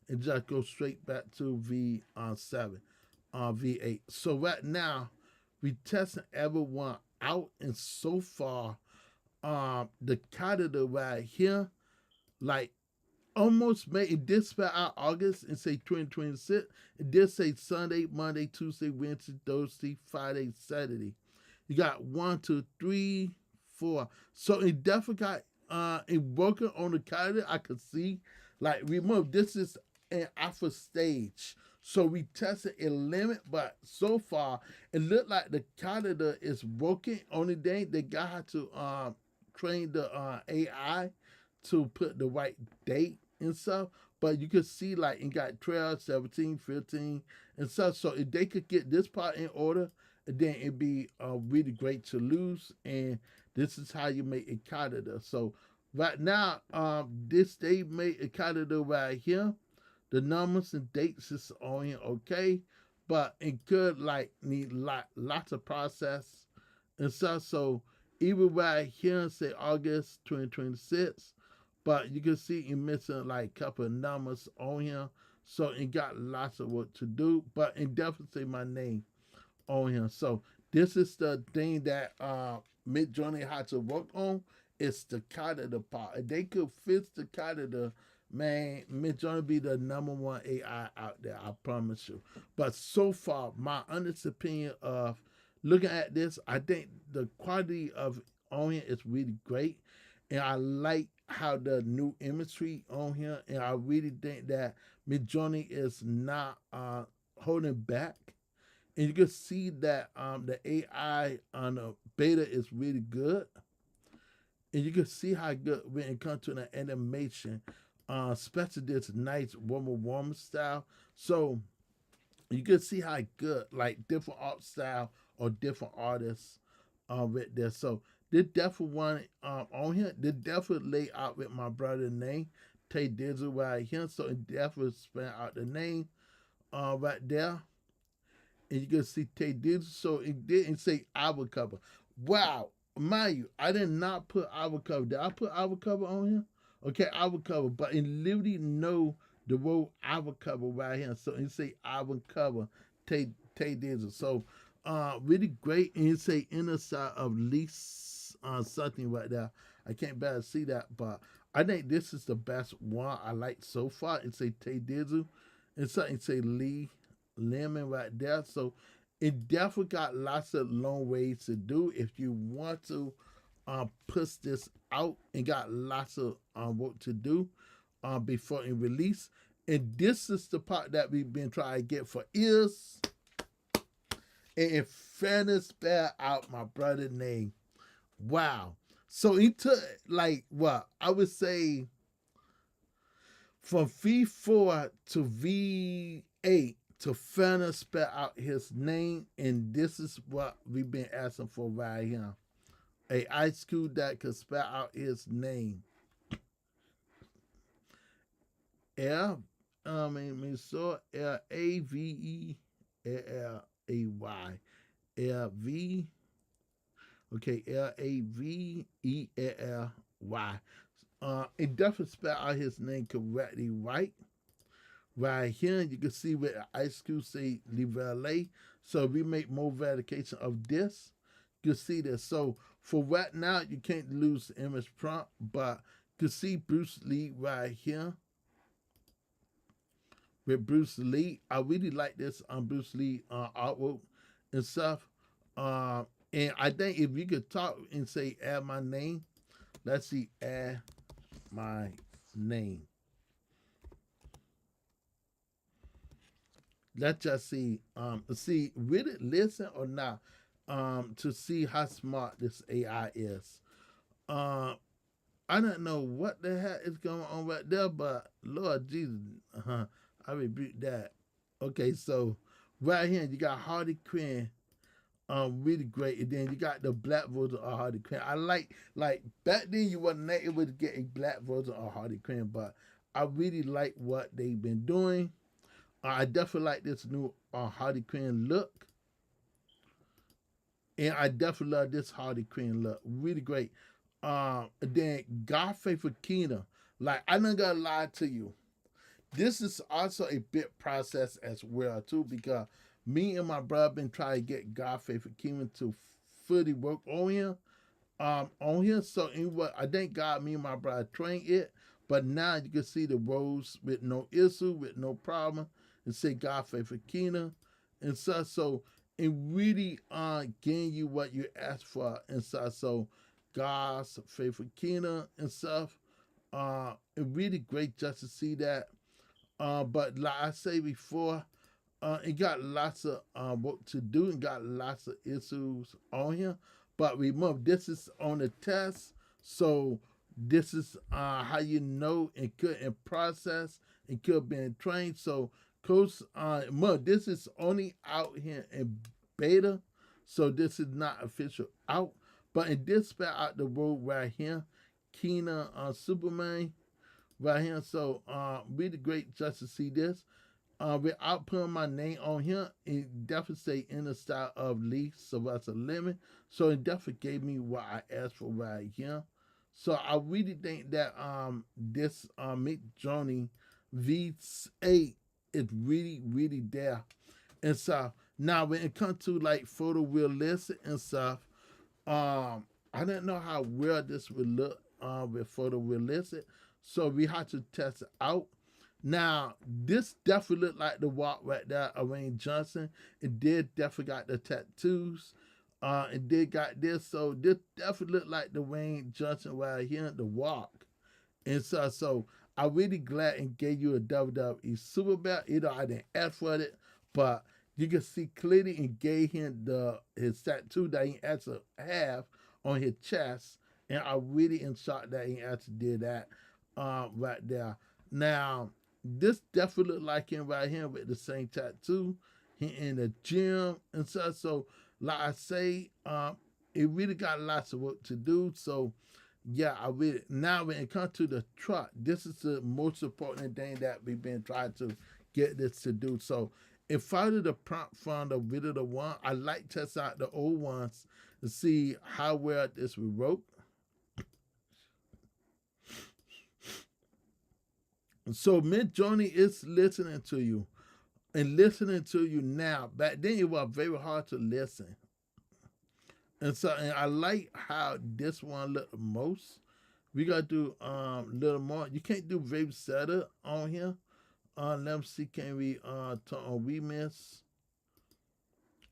and just go straight back to V7, V8. So right now, we testing everyone out, and so far, the calendar right here, like almost made it did spell out August and say 2026. It did say Sunday, Monday, Tuesday, Wednesday, Thursday, Friday, Saturday. You got 1, 2, 3, 4. So it definitely got in working on the calendar. I could see, like, remember this is an alpha stage. So we tested a limit, but so far it looked like the calendar is working. Only thing they got to train the AI to put the right date and stuff. But you can see like it got 12, 17, 15, and such. So if they could get this part in order, then it'd be really great to lose. And this is how you make a calendar. So right now, this they made a calendar right here. The numbers and dates is on here, okay, but it could like need lots of process and stuff. So even right here, say August 2026, but you can see it missing like a couple of numbers on here. So it got lots of work to do, but it definitely say my name on here. So this is the thing that Midjorney had to work on. It's the calendar part. If they could fix the calendar, man, Midjorney be the number one AI out there. I promise you. But so far, my honest opinion of looking at this, I think the quality of on here is really great, and I like how the new imagery on here, and I really think that Midjorney is not holding back, and you can see that the AI on the beta is really good, and you can see how good when it comes to the animation, especially this nice warmer style. So you can see how good like different art style or different artists right there. So this definitely one on here. This definitely lay out with my brother's name, Tay Dizzle right here. So it definitely spell out the name right there, and you can see Tay Dizzle. So it didn't say our cover. Wow, mind you, I did not put our cover. Did I put our cover on here? Okay, our cover, but it literally know the word our cover right here. So it say our cover, Tay Dizzle. So really great, and it say inner side of least something right there. I can't better see that, but I think this is the best one I like so far. It say Tay Dizzle, and something say Lee Lemon right there. So it definitely got lots of long ways to do if you want to push this out, and got lots of work to do before it release. And this is the part that we've been trying to get for years. And in fairness, spell out my brother's name. Wow. So he took like what I would say from V4 to V8 to finally spell out his name, and this is what we've been asking for right here. A high school that could spell out his name. L, so Lavellay. LV, okay, Lavelley. It definitely spell out his name correctly, right? Right here, you can see where Ice Cube say Livelle. So if we make more verification of this, you can see this. So for right now, you can't lose the image prompt, but you can see Bruce Lee right here with Bruce Lee. I really like this on Bruce Lee artwork and stuff. And I think if you could talk and say add my name, let's see, add my name. Let's just see, really listen or not, to see how smart this AI is. Uh, I don't know what the heck is going on right there, but Lord Jesus, I rebuke that. Okay, so right here you got Harley Quinn, really great, and then you got the black version of Harley Quinn. I like back then you wasn't able to get a black version of Harley Quinn, but I really like what they've been doing. I definitely like this new Harley Quinn look. And I definitely love this Harley Quinn look. Really great. Then Godfrey for Kina. Like, I don't gotta lie to you. This is also a bit process as well, too, because me and my brother been trying to get Godfrey for Kina to fully work on here. On here. So anyway, I thank God me and my brother trained it. But now you can see the rows with no issue, with no problem, and say God favor Kina and such. So it really getting you what you asked for and such. So God's favor Kina and stuff. It really great just to see that. But like I say before, it got lots of work to do and got lots of issues on here. But remember, this is on the test, so this is how you know it could in process, it could be in trained. So Coast this is only out here in beta, so this is not official out. But in this spell out the road right here, Kina Superman right here. So really great just to see this. Without putting my name on here, it definitely say in the style of Lee Sylvester Lemon. So it definitely gave me what I asked for right here. So I really think that this Midjorney V8 is really there and stuff. Now when it comes to like photorealistic and stuff, I didn't know how well this would look with photorealistic. So we had to test it out. Now, this definitely looked like the walk right there of Wayne Johnson. It did definitely got the tattoos. It did got this. So this definitely looked like the Wayne Johnson right here, the walk. And so I really glad and gave you a WWE Super Belt. You know, I didn't ask for it, but you can see clearly and gave him his tattoo that he actually have on his chest. And I really am shocked that he actually did that right there. Now, this definitely look like him right here with the same tattoo. He in the gym and stuff. So, like I say, it really got lots of work to do. So, yeah, I really now when it comes to the truck, this is the most important thing that we've been trying to get this to do. So, if I did the prompt from the video the one, I like to test out the old ones to see how well this will work. So Midjorney is listening to you and listening to you now. Back then it was very hard to listen. And I like how this one looked the most. We gotta do a little more. You can't do very setup on here. Let me see, can we turn on remix?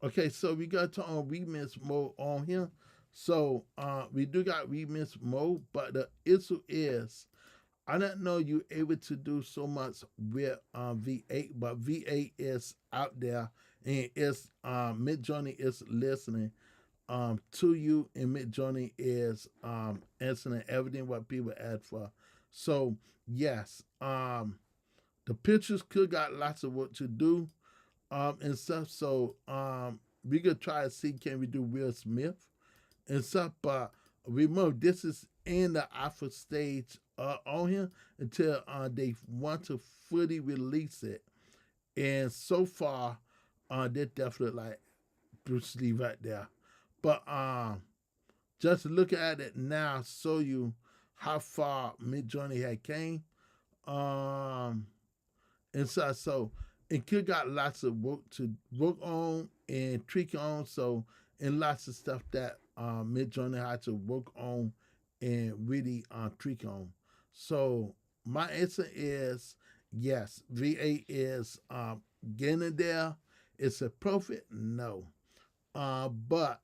Okay, so we got to turn on remix mode on here. So we do got remix mode, but the issue is I didn't know you able to do so much with V8, but V8 is out there and it's Midjorney is listening to you, and Midjorney is answering everything what people ask for. So yes, the pictures could got lots of work to do and stuff. So we could try to see can we do Will Smith and stuff, but remember this is in the alpha stage on here until they want to fully release it. And so far, they're definitely like Bruce Lee right there. But just look at it now, show you how far Midjorney had came. And so it could got lots of work to work on and tweak on. So and lots of stuff that Midjorney had to work on and really tweak on. So my answer is yes. V8 is getting there. It's a profit, no, but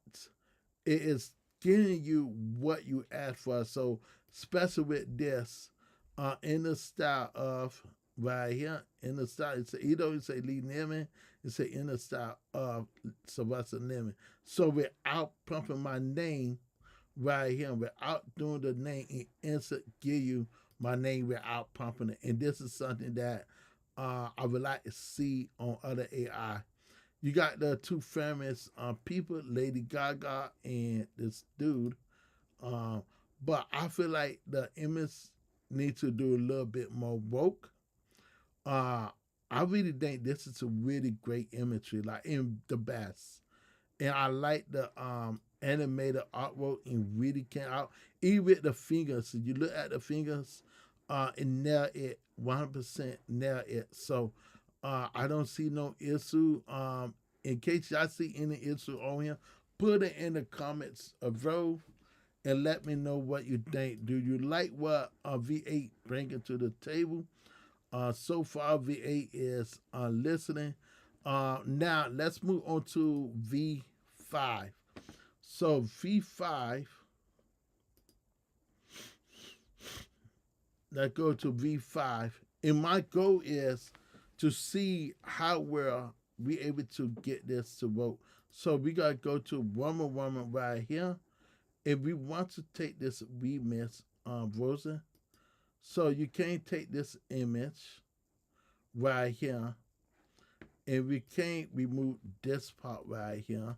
it is giving you what you asked for. So especially with this, in the style of right here, in the style, it's you don't say Lee Lemon, it's in the style of Sylvester Lemon. So without pumping my name right here, without doing the name, it instant give you my name without pumping it. And this is something that I would like to see on other AI. You got the two famous people, Lady Gaga and this dude. But I feel like the image needs to do a little bit more woke. I really think this is a really great imagery, like in the best. And I like the animated artwork and really came out. Even with the fingers, if you look at the fingers, it nailed it 100% nailed it. So I don't see no issue. In case y'all see any issue on here, put it in the comments below and let me know what you think. Do you like what V8 bringing to the table? So far, V8 is listening. Now, let's move on to V5. So, V5, let's go to V5. And my goal is to see how well we able to get this to work. So, we got to go to woman right here. If we want to take this remix version, so you can't take this image right here And we can't remove this part right here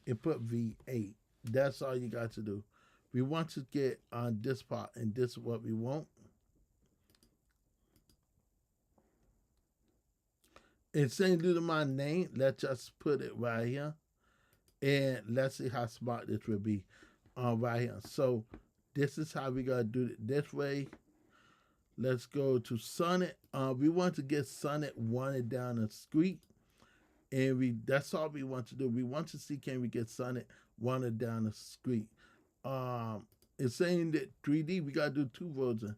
and put V8. That's all you got to do. We want to get on this part, and this is what we want. And same due to my name, let's just put it right here. And let's see how smart this will be right here. So this is how we gotta do it this way. Let's go to Sonnet. We want to get Sonnet wanted down the street. And that's all we want to do. We want to see can we get Sonnet wanted down the street. It's saying that 3D, we gotta do two versions.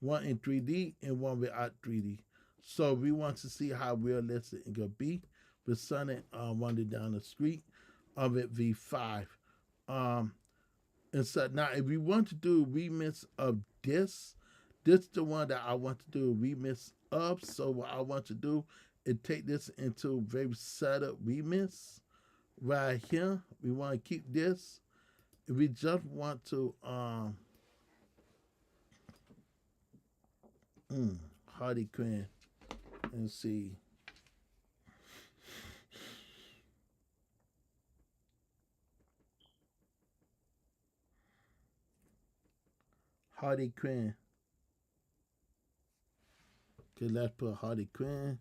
One in 3D and one without 3D. So we want to see how realistic it could be with Sonnet wanted down the street of it V5. And so now if we want to do a remix of this is the one that I want to do a remix of. So what I want to do is take this into very subtle remix right here. We want to keep this. If we just want to Hardy Quinn and see. Hardy Quinn. Okay, let's put Hardy Quinn.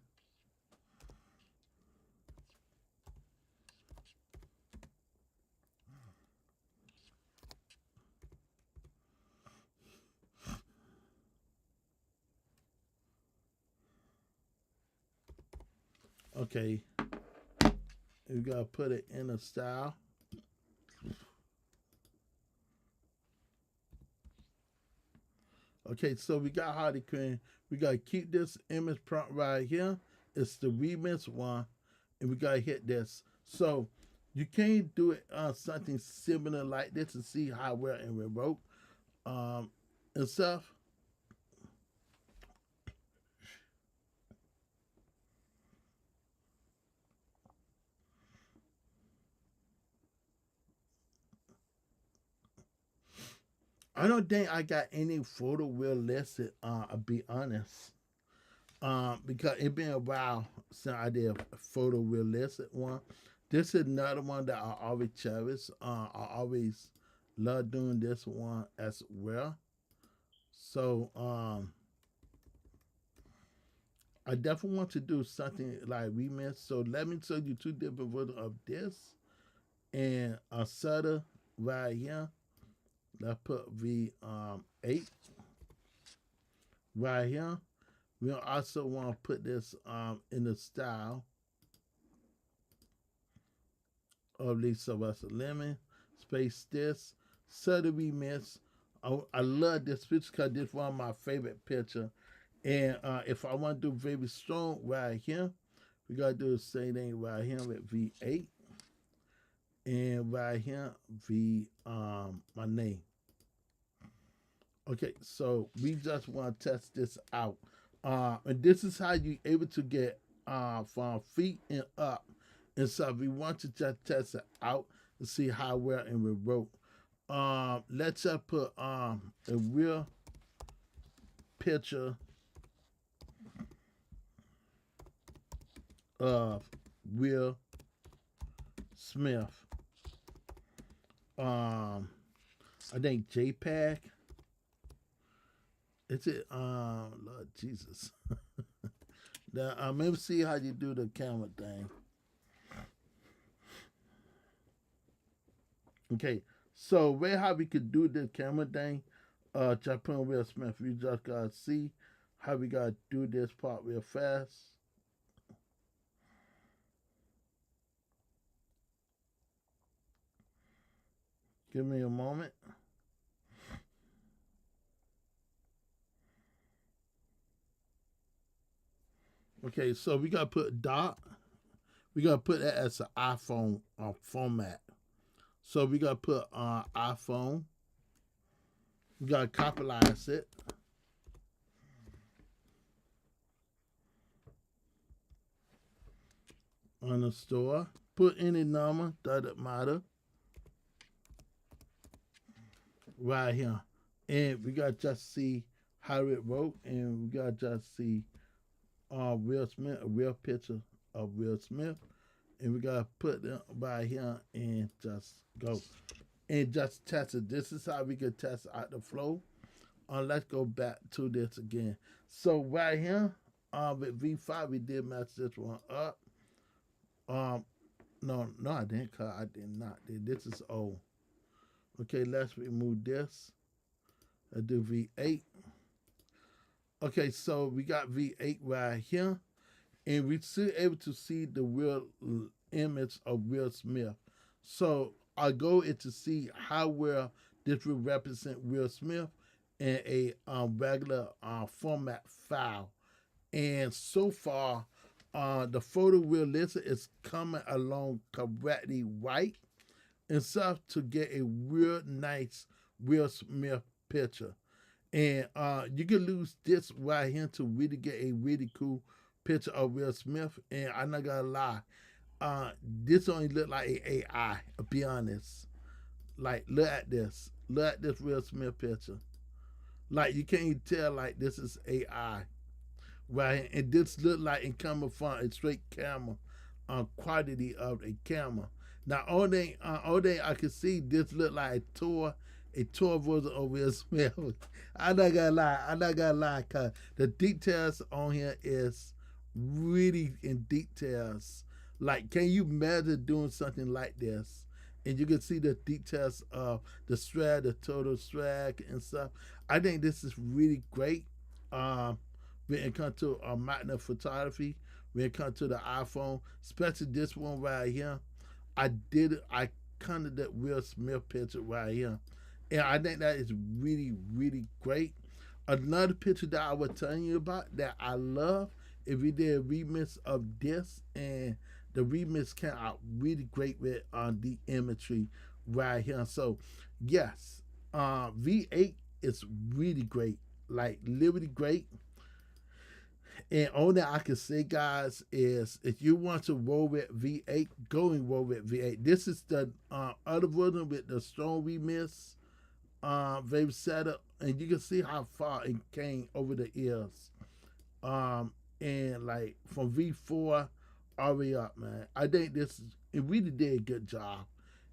Okay, we gotta put it in a style. Okay, so we got Hardy Quinn. We gotta keep this image prompt right here. It's the remix one, and we gotta hit this. So you can't do it something similar like this to see how well it will work and stuff. I don't think I got any photo realistic. I'll be honest. Because it been a while since I did a photo realistic one. This is another one that I always cherish. I always love doing this one as well. So I definitely want to do something like remix. So let me show you two different versions of this and a Sutter right here. Let's put V8 right here. We also want to put this in the style of Lisa Russell Lemon. Space this. Sutter remix. I love this picture because this is one of my favorite pictures. And if I want to do very strong right here, we got to do the same thing right here with V8. And right here, my name. Okay, so we just want to test this out. And this is how you're able to get from feet and up. And so we want to just test it out and see how well it will work. Let's just put a real picture of Will Smith. I think JPEG. Is it Lord Jesus? Now let me see how you do the camera thing. Okay, so way how we could do the camera thing, just put on Will Smith. You just gotta see how we gotta do this part real fast. Give me a moment. Okay, so we gotta put dot. We gotta put that as an iPhone format. So we gotta put iPhone. We gotta capitalize it. On the store. Put any number, doesn't matter. Right here. And we gotta just see how it wrote, and we gotta just see Will Smith, a real picture of Will Smith. And we gotta put them by here and just go and just test it. This is how we can test out the flow. Let's go back to this again. So right here, with V5, we did match this one up. Um, no, I didn't. I did not. This is O. Okay, let's remove this. I do V8. Okay, so we got V8 right here, and we're still able to see the real image of Will Smith. So our goal is to see how well this will represent Will Smith in a regular format file. And so far, the photorealistic is coming along correctly right and stuff to get a real nice Will Smith picture. And you can lose this right here to really get a really cool picture of Will Smith. And I'm not gonna lie, this only look like a AI. To be honest, like look at this. Look at this Will Smith picture. Like you can't even tell like this is AI, right? And this look like it coming from a straight camera, quality of a camera. Now all day I can see this look like a tour version of Will Smith. I'm not gonna lie, cause the details on here is really in details. Like, can you imagine doing something like this? And you can see the details of the strap, the total strap and stuff. I think this is really great. When it comes to mountain photography, when it comes to the iPhone, especially this one right here. I kind of that Will Smith picture right here. And I think that is really, really great. Another picture that I was telling you about that I love, if we did a remix of this, and the remix came out really great with the imagery right here. So, yes, V8 is really great, like literally great. And all that I can say, guys, is if you want to roll with V8, go and roll with V8. This is the other version with the strong remix, very setup, and you can see how far it came over the years. And like from V4 all the way up, man. I think it really did a good job.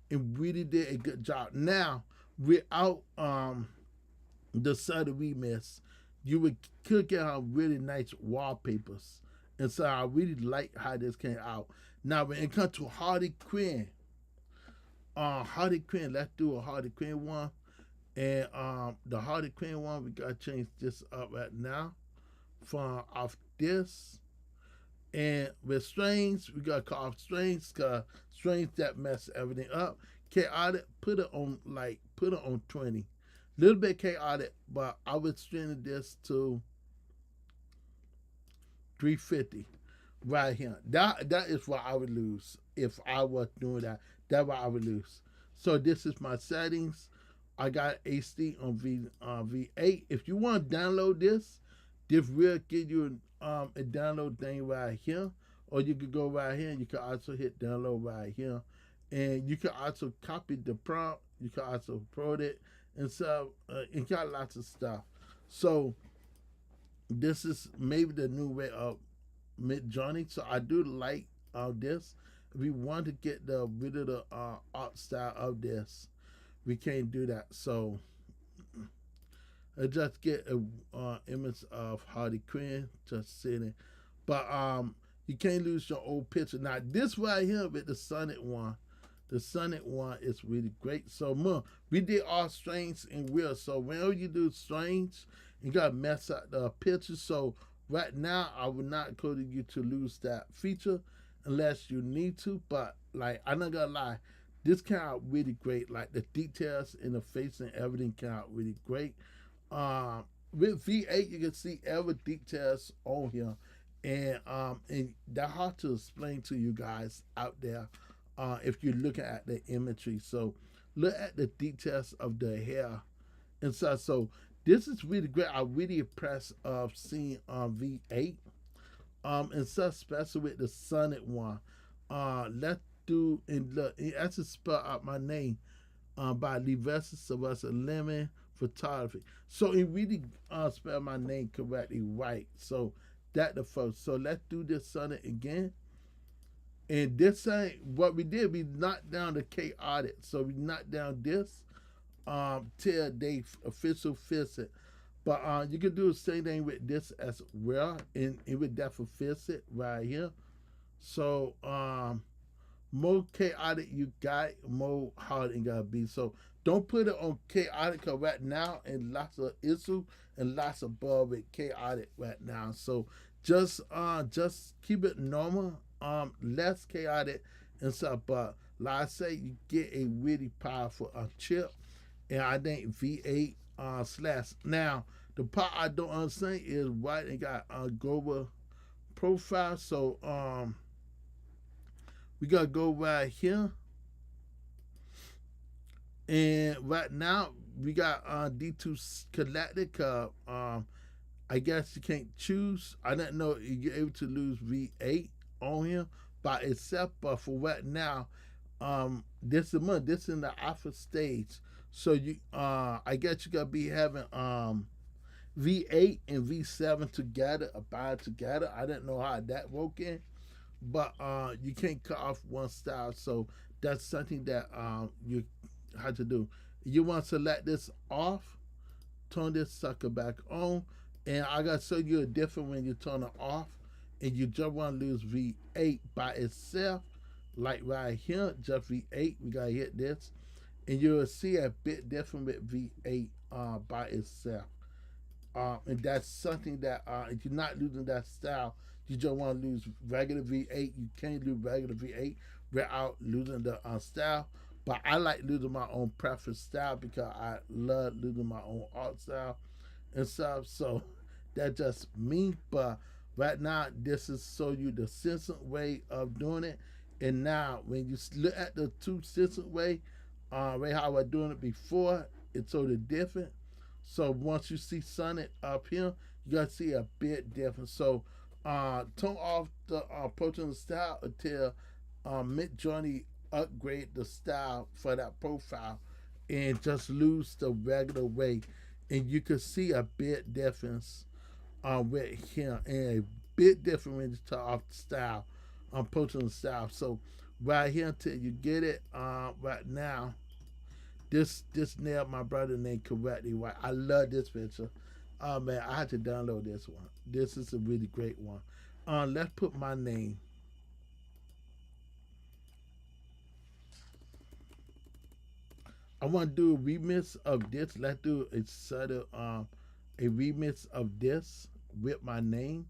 It really did a good job. Now, without the subtle remix, you could get on really nice wallpapers. And so I really like how this came out. Now when it comes to Harley Quinn, let's do a Harley Quinn one. And the Harley Quinn one, we gotta change this up right now from off this. And with Strange, we gotta call off Strange because Strange that mess everything up. Chaotic, put it on 20. Little bit chaotic, but I would strengthen this to 350 right here. That is what I would lose if I was doing that. That's what I would lose. So this is my settings. I got HD on V8. If you want to download this will give you a download thing right here, or you could go right here and you can also hit download right here, and you can also copy the prompt. You can also upload it, and so it got lots of stuff. So this is maybe the new way of Midjorney. So I do like this. If we want to get the rid of the art style of this, we can't do that. So I just get a image of Harley Quinn just sitting, but you can't lose your old picture. Now this right here with the Sonic one, is really great. So we did all Strange and Will. So whenever you do Strange, you gotta mess up the picture. So right now I would not encourage you to lose that feature unless you need to. But like I'm not gonna lie, this came out really great. Like the details in the face and everything came out really great. With V8, you can see every details on here, and that's hard to explain to you guys out there if you're looking at the imagery. So look at the details of the hair and stuff. So this is really great. I'm really impressed of seeing V8 and stuff, especially with the Sonic one. Let's do and look. I just spell out my name by Levessus Sylvester Lemon Photography. So it really spell my name correctly right. So that the first. So let's do this Sonic again. And this ain't what we did. We knocked down the chaotic. So we knocked down this till they official fix it. But you can do the same thing with this as well, and it would definitely fix it right here. So more chaotic you got, more hard it gotta be. So don't put it on chaotic 'cause right now, and lots of issue and lots of bug with chaotic right now. So just keep it normal, less chaotic and stuff. But like I say, you get a really powerful chip, and I think V8 slash. Now the part I don't understand is why they got global profile. So we gotta go right here, and right now we got D2 collected. I guess you can't choose. I didn't know you're able to lose V8 on here by itself, but for right now, this is month. This is in the alpha stage. So you, I guess you gotta be having V8 and V7 together, abide together. I didn't know how that worked in, but you can't cut off one style. So that's something that you have to do. You want to select this off, turn this sucker back on, and I gotta show you a different when you turn it off, and you just want to lose V8 by itself, like right here, just V8. We gotta hit this, and you'll see a bit different with V8 by itself. And that's something that if you're not losing that style, you just want to lose regular V8. You can't lose regular V8 without losing the style. But I like losing my own preference style because I love losing my own art style and stuff. So that's just me. But right now, this is show you the censored way of doing it. And now, when you look at the two censored way, right how I was doing it before, it's totally different. So once you see Sonic up here, you gotta see a bit different. So turn off the protein style until Midjorney upgrade the style for that profile, and just lose the regular way, and you can see a bit difference with him, and a bit different when you turn off the style protein style. So right here until you get it right now. This nailed my brother name correctly. Right, I love this picture. Oh man, I had to download this one. This is a really great one. Let's put my name. I want to do a remix of this. Let's do a sort of a remix of this with my name.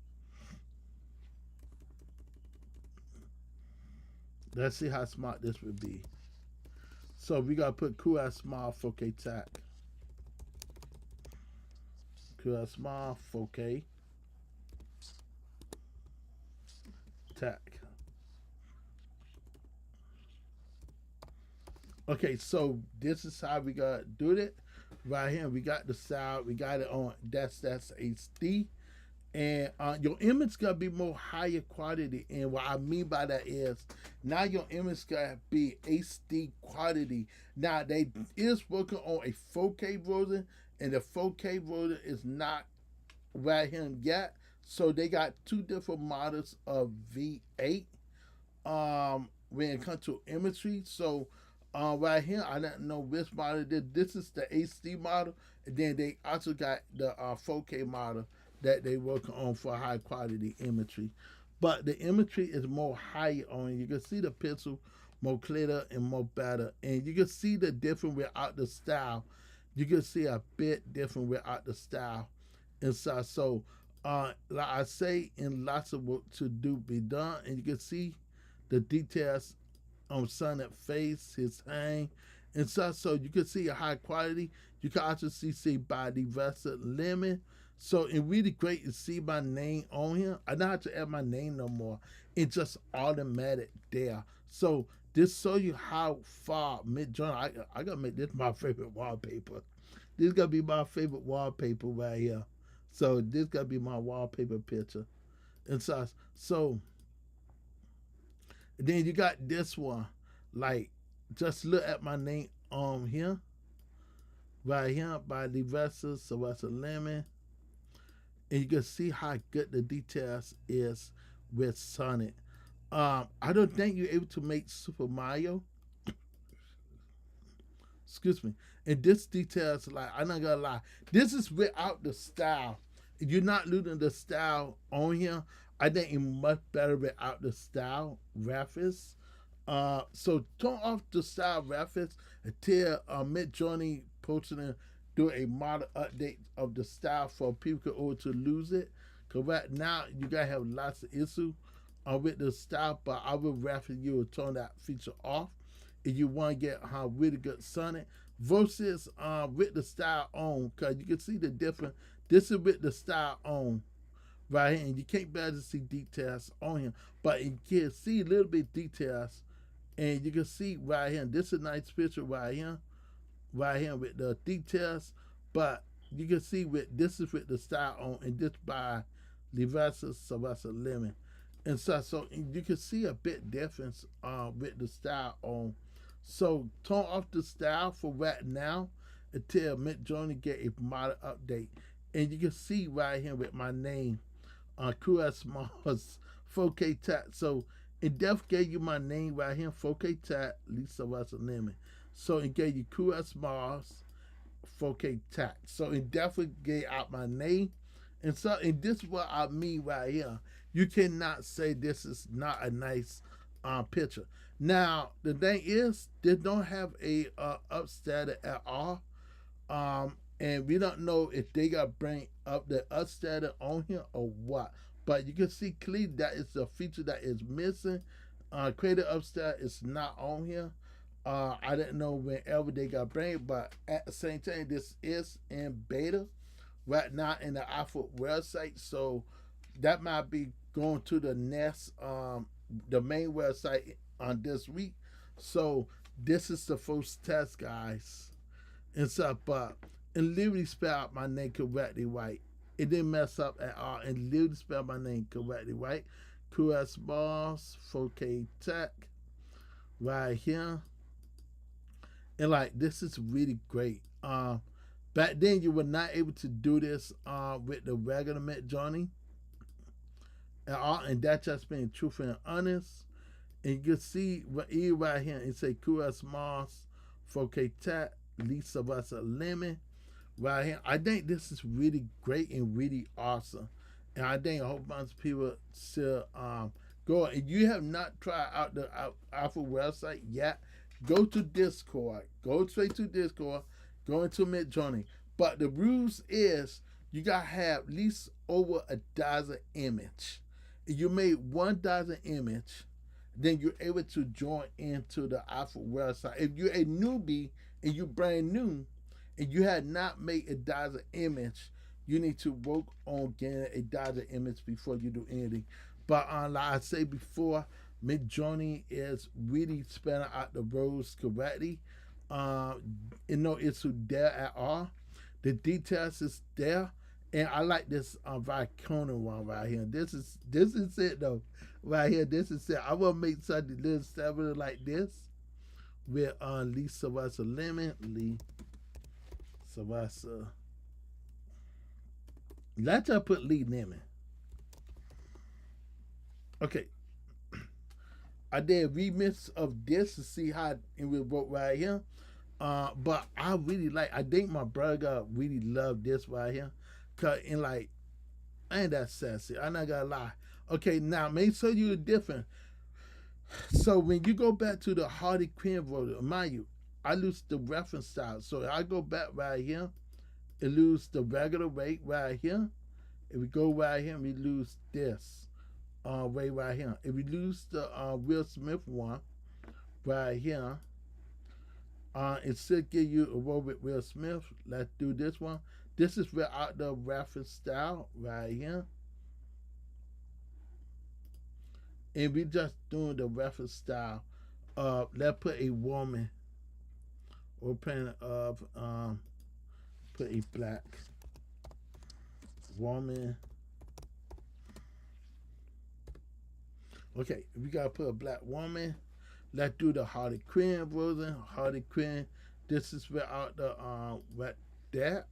Let's see how smart this would be. So we gotta put cool small 4K tack. Cool small 4K tack. Okay, so this is how we gotta do it. Right here, we got the style. We got it on. That's HD. And your image gotta be more higher quality. And what I mean by that is now your image gotta be HD quality. Now they is working on a 4K version, and the 4K version is not right here yet. So they got two different models of V8 when it comes to imagery. So right here, I don't know which model this. This is the HD model, and then they also got the 4K model that they working on for high quality imagery. But the imagery is more higher on. You can see the pixel more clearer and more better, and you can see the difference without the style. You can see a bit different without the style inside. So, like I say, in lots of work to do be done, and you can see the details on Sonic face, his hang, and such. So you can see a high quality. You can also see by the vested limit. So it's really great to see my name on here. I don't have to add my name no more. It's just automatic there. So this show you how far Midjorney. I gotta make this my favorite wallpaper. This gonna be my favorite wallpaper right here. So this gonna be my wallpaper picture and such. So then you got this one. Like, just look at my name on here. Right here by the vessels. So that's a lemon. And you can see how good the details is with Sonic. I don't think you're able to make Super Mario. Excuse me. And this details, like, I'm not gonna lie, this is without the style. You're not losing the style on here. I think it's much better without the style graphics. So turn off the style graphics until Midjorney posted and do a model update of the style for people order to lose it. Cause right now you gotta have lots of issues with the style, but I would rather you would turn that feature off if you want to get really good Sonic versus with the style on, because you can see the difference. This is with the style on right here, and you can't better see details on him, but you can see a little bit details, and you can see right here. This is a nice picture right here with the details, but you can see with this is with the style on, and this by Levasis Savasa Lemon. And so you can see a bit difference with the style on. So turn off the style for right now until Midjorney get a model update. And you can see right here with my name on QS Mars 4K Tat. So it definitely gave you my name right here, 4K Tat, Lisa Russell Lemon. So it gave you QS Mars 4K Tat. So it definitely gave out my name. And this is what I mean right here. You cannot say this is not a nice picture. Now the thing is, they don't have a upstander at all, and we don't know if they got bring up the upstander on here or what. But you can see clearly that it's a feature that is missing. Creative upstander is not on here. I didn't know whenever they got bring, but at the same time, this is in beta right now in the Apha website, so that might be going to the next the main website on this week. So this is the first test, guys. And so, but and literally spell out my name correctly, right? It didn't mess up at all, and literally spell my name correctly, right? QS Boss 4K Tech right here, and like this is really great. Back then you were not able to do this with the regular Midjorney at all, and that's just being truthful and honest. And you can see right here, it say QS Mars 4K Tat, Lisa Russell Lemon right here. I think this is really great and really awesome. And I think a whole bunch of people still go. If you have not tried out the Apha website yet, go to Discord. Go straight to Discord. Go into Midjorney. But the rules is you gotta have at least over 1,000 image. If you made 1,000 image, then you're able to join into the Apha website. If you're a newbie and you're brand new and you had not made 1,000 image, you need to work on getting 1,000 image before you do anything. But like I said before, Midjorney is really spelling out the roads correctly. No issue there at all. The details is there, and I like this Vicona one right here. This is it though, right here. This is it. I want to make something little similar like this with Lisa Russell Lemon, Lisa Russell. Let's just put Lee Lemon. Okay. I did a remix of this to see how it will work right here. But I really I think my brother really loved this right here. Cause and like, I ain't that sassy. I'm not gonna lie. Okay, now make sure you're different. So when you go back to the Hardy Quinn version, mind you, I lose the reference style. So I go back right here, it lose the regular rate right here. If we go right here, we lose this way right here. If we lose the Will Smith one right here, it still give you a roll with Will Smith. Let's do this one. This is without the reference style right here. And we just doing the reference style. Let's put a woman or pen of put a black woman. Okay, we gotta put a black woman. Let's do the Harley Quinn version. Harley Quinn. This is without the what that.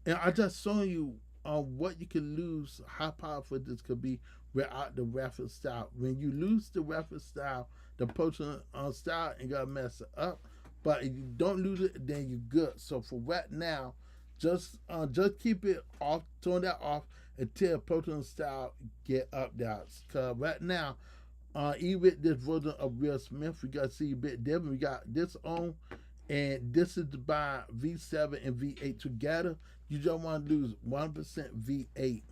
And I just showing you what you can lose, how powerful this could be without the reference style. When you lose the reference style, the posting style ain't gonna mess it up. But if you don't lose it, then you're good. So for right now, just keep it off, turn that off until posting style get updates. Cause right now, even with this version of Will Smith, we got to see a bit different. We got this on, and this is by V7 and V8 together. You don't want to lose 1% V8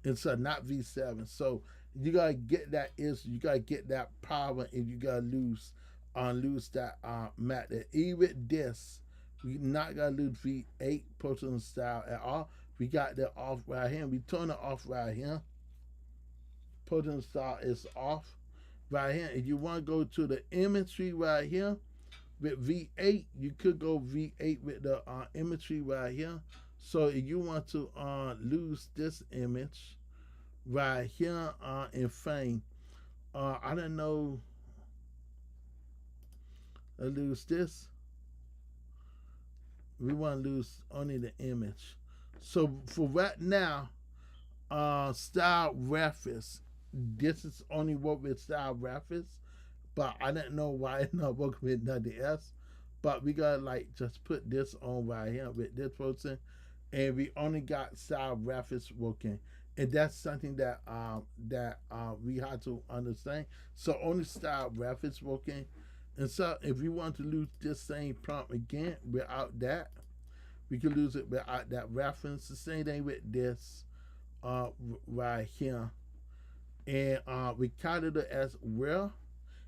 and so not V7. So you gotta get that is you gotta get that power, and you gotta lose that mat. Even with this, we not gonna lose V8 personal style at all. We got that off right here. We turn it off right here. Personal style is off right here. If you want to go to the imagery right here with V8, you could go V8 with the imagery right here. So if you want to lose this image right here in fame, I don't know, I lose this. We want to lose only the image. So for right now, style reference. This is only work with style reference, but I didn't know why it's not working with nothing else. But we gotta like just put this on right here with this person, and we only got style reference working, and that's something that we have to understand. So only style reference working, and so if you want to lose this same prompt again without that, we can lose it without that reference. The same thing with this right here, and we counted it as well.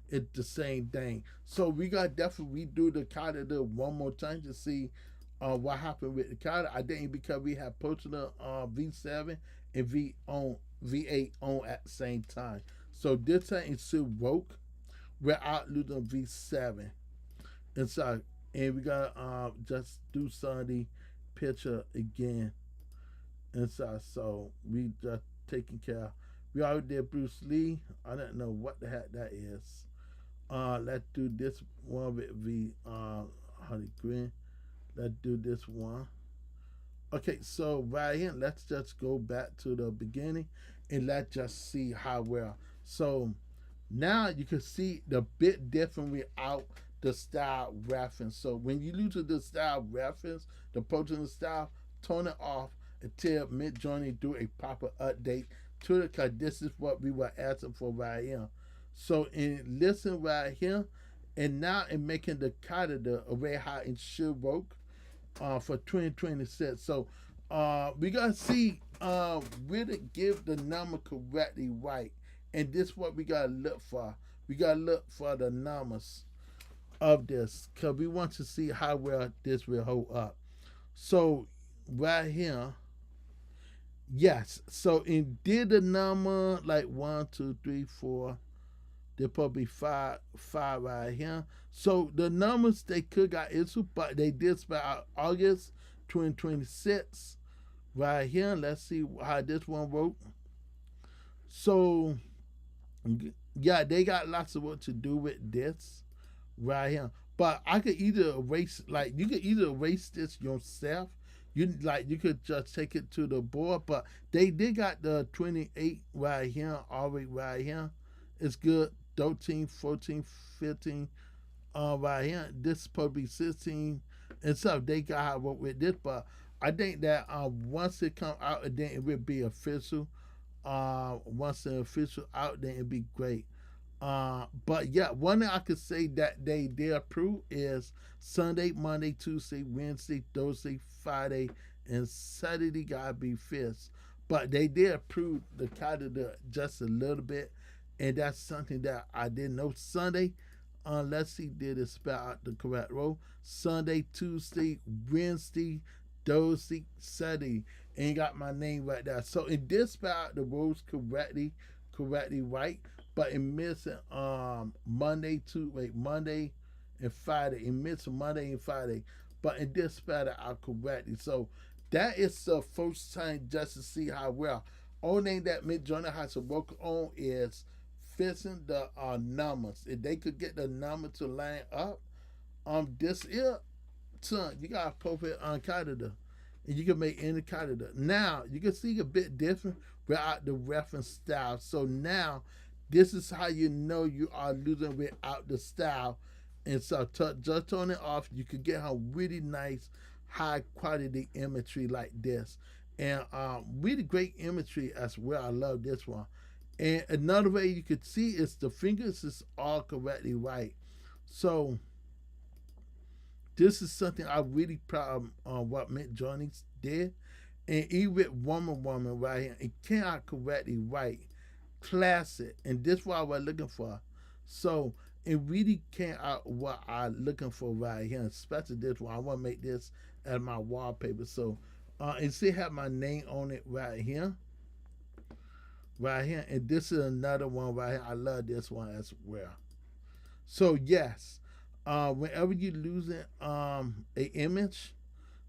It's the same thing. So we got definitely redo the calendar one more time to see what happened with the calendar. I didn't because we have posted the V7 and V8 on at the same time. So this time it still woke without losing V7. And so and we gotta just do some of the picture again. And so we just taking care. We already did Bruce Lee. I don't know what the heck that is. Let's do this one with Honey Green. Let's do this one. Okay, so right here, let's just go back to the beginning and let's just see how well. So now you can see the bit different without the style reference. So when you lose the style reference, the protein style, turn it off until Midjorney do a proper update to it, because this is what we were asking for right here. So in listen right here, and now in making the calendar array how it should work for 2026. So we gotta see really give the number correctly right, and this is what we gotta look for. We gotta look for the numbers of this because we want to see how well this will hold up. So right here, yes. So in did the number like 1, 2, 3, 4. There probably five right here. So the numbers they could got into, but they did spell out August 2026 right here. Let's see how this one wrote. So yeah, they got lots of work to do with this right here. But I could either erase, like you could either erase this yourself. You could just take it to the board, but they did got the 28 right here, already right here. It's good. 13, 14, 15 right here. This is probably 16 and stuff. They got how work with this, but I think that once it come out, then it will be official. Once the official out, then it'd be great. But yeah, one thing I could say that they did approve is Sunday, Monday, Tuesday, Wednesday, Thursday, Friday, and Saturday gotta be fixed. But they did approve the calendar just a little bit, and that's something that I didn't know. Sunday, unless he did it spell out the correct row. Sunday, Tuesday, Wednesday, Thursday, Saturday, and got my name right there. So it did spell out the rows correctly right, but it missing Monday and Friday. It missing Monday and Friday, but it did spell it out correctly. So that is the first time just to see how well. Only thing that Midjorney has to work on is fixing the numbers. If they could get the number to line up, this is son, you got appropriate on calendar. and you can make any kind of that. Now you can see a bit different without the reference style. So now this is how you know you are losing without the style. And so just turn it off, you could get a really nice high quality imagery like this. And really great imagery as well. I love this one. And another way you could see is the fingers is all correctly right. So this is something I'm really proud of what Midjorney did. And even with Woman right here, it came out correctly right. Classic. And this is what I was looking for. So it really came out what I'm looking for right here, especially this one. I want to make this as my wallpaper. So it still have my name on it right here. Right here. And this is another one right here. I love this one as well. So yes, whenever you're losing a image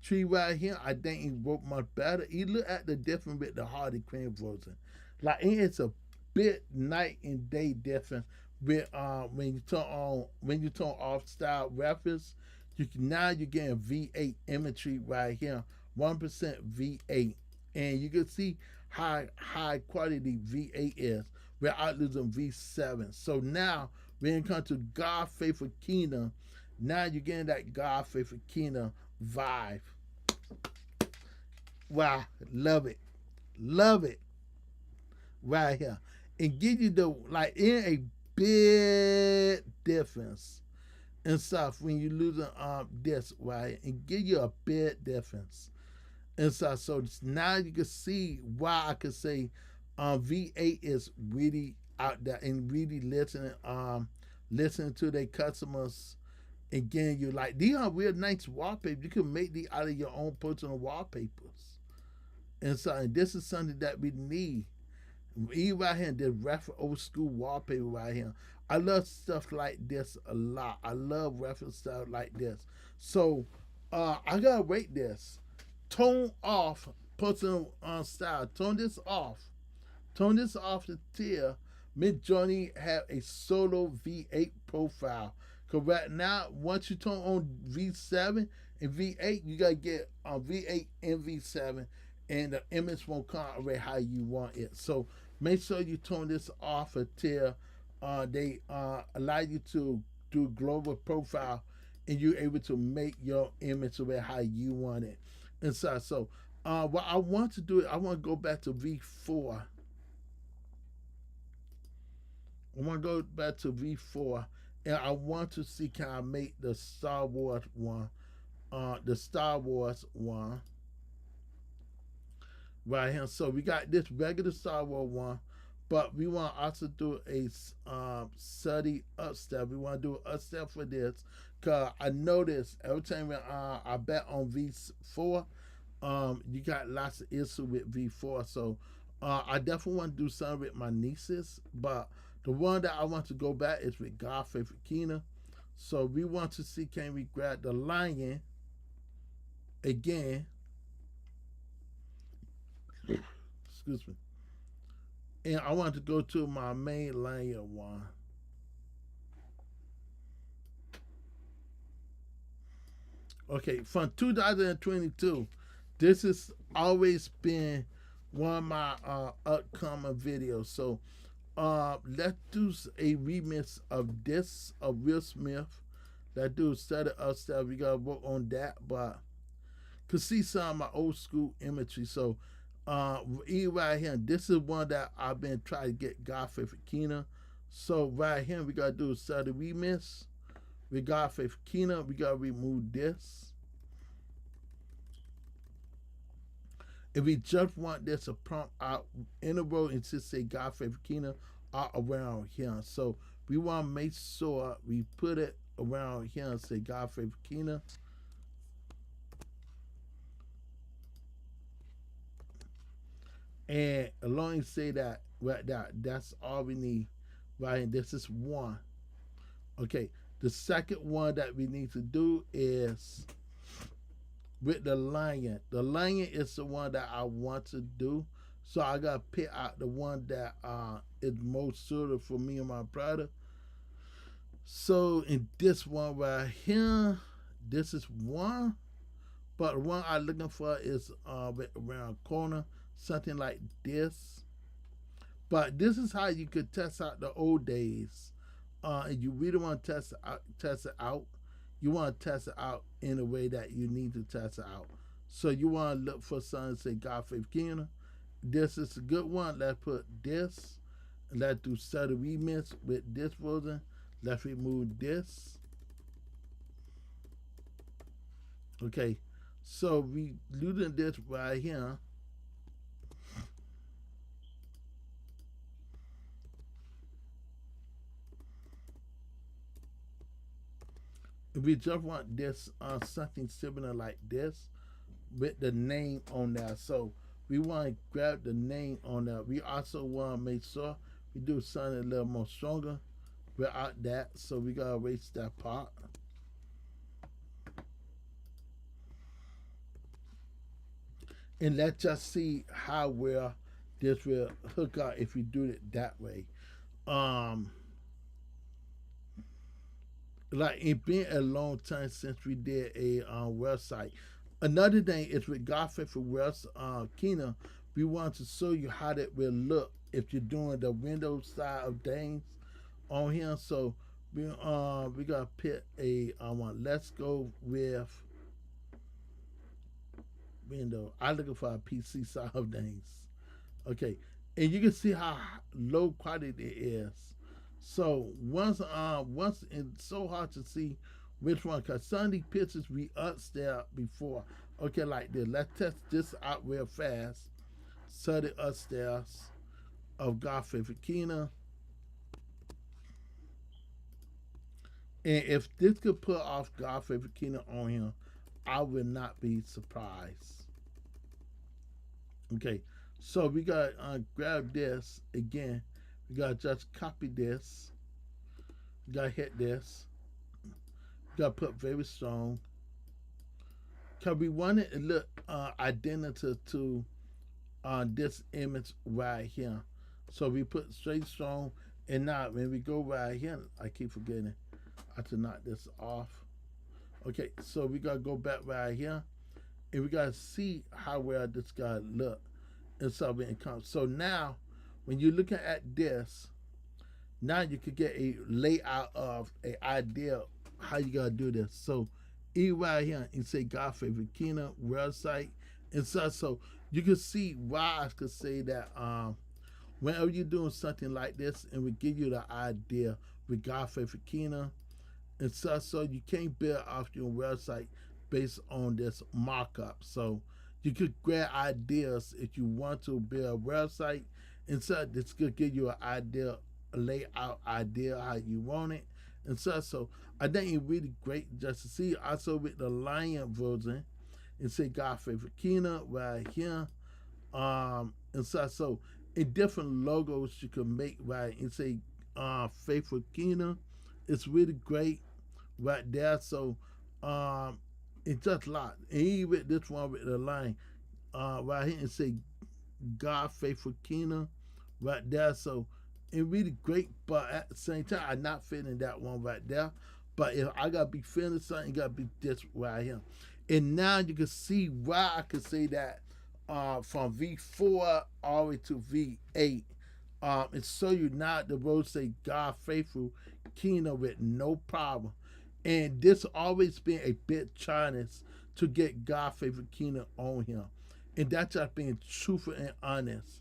tree right here, I think it worked much better. You look at the difference with the Hardy Cream version. Like it's a bit night and day difference with when you turn off style reference. You're getting V8 imagery right here, 1% V8, and you can see how high quality V8 is without losing V7. So now when it comes to God Faithful Kingdom, now you're getting that God Faithful Kingdom vibe. Wow, love it, love it, right here, and give you the like in a big difference and stuff when you losing this right, and give you a big difference and stuff. So now you can see why I could say V8 is really out there and really listening to their customers. Again, you like these are real nice wallpapers. You can make these out of your own personal wallpapers. And so and this is something that we need. Even right here, this retro old school wallpaper right here. I love stuff like this a lot. I love reference stuff like this. So I gotta rate this. Tone off personal style. Turn this off. Turn this off to tier. Midjorney have a solo V8 profile. Cause right now, once you turn on V7 and V8, you gotta get on V8 and V7, and the image won't come out how you want it. So make sure you turn this off until they allow you to do global profile, and you're able to make your image the way how you want it. And so what I want to do, I want to go back to V4. I want to go back to V4, and I want to see can I make the Star Wars one, right here. So we got this regular Star Wars one, but we want to also do a study upstep. We want to do an upstep for this, cause I noticed every time I bet on V4, you got lots of issue with V4. So I definitely want to do something with my nieces, but the one that I want to go back is with God Faithful Kina. So we want to see can we grab the lion again. Excuse me. And I want to go to my main lion one. Okay, from 2022, this has always been one of my upcoming videos. So let's do a remix of this of Will Smith. Let's do a study of stuff. We gotta work on that, but could see some of my old school imagery. So right here, this is one that I've been trying to get Godfrey for Kina. So right here, we gotta do a study remix. We got Faith Kina. We gotta remove this. If we just want this to prompt out in a row and just say God Faith Kina all around here. So we want to make sure we put it around here and say God Faith Kina. And along and say that right there, that's all we need. Right, and this is one. Okay, the second one that we need to do is with the lion. The lion is the one that I want to do. So I gotta pick out the one that is most suited for me and my brother. So in this one right here, this is one. But the one I'm looking for is around corner, something like this. But this is how you could test out the old days. And you really want to test it out. You want to test it out in a way that you need to test it out. So you want to look for something, say God Faith Keener. This is a good one. Let's put this. Let's do set a remix with this version. Let's remove this. Okay. So we losing this right here. We just want this something similar like this with the name on there. So we want to grab the name on there. We also want to make sure we do something a little more stronger without that. So we gotta erase that part. And let's just see how well this will hook up if we do it that way. Um, like it been a long time since we did a website. Another thing is with Godfrey for West Kina, we want to show you how that will look if you're doing the Windows side of things on here. So we gotta pick a one. Let's go with Windows. I'm looking for a PC side of things. Okay, and you can see how low quality it is. So once it's so hard to see which one, because some of these pictures we upstairs before. Okay, like this. Let's test this out real fast. Set it upstairs of Godfrey Fakina. And if this could put off Godfrey Fakina on him, I would not be surprised. Okay, so we got to grab this again. We got to just copy this. We got to hit this. We got to put very strong. Because we want it to look identical to this image right here. So we put straight strong. And now when we go right here, I keep forgetting. I have to knock this off. Okay, so we got to go back right here. And we got to see how well this guy look. And so it comes. So now, when you're looking at this, now you could get a layout of an idea how you gotta do this. So right here, you say God favorite Kina website and such. So you can see why I could say that whenever you're doing something like this, and we give you the idea with God favorite Kina and such, so you can't build off your website based on this markup. So you could grab ideas if you want to build a website, and so this could give you an idea, a layout idea how you want it, and so I think it's really great just to see. Also with the Lion version, and say God favorite Kina right here, and so in different logos you can make right and say faithful Kina. It's really great right there. So it's just a lot. And even with this one with the line right here and say God faithful Kina right there. So it's really great, but at the same time I'm not feeling that one right there. But if I gotta be feeling something, it gotta be this right here. And now you can see why I could say that from V4 all the way to V8. And so you now the road say God faithful Kina with no problem. And this always been a bit challenge to get God favorite Kina on him. And that's just being truthful and honest.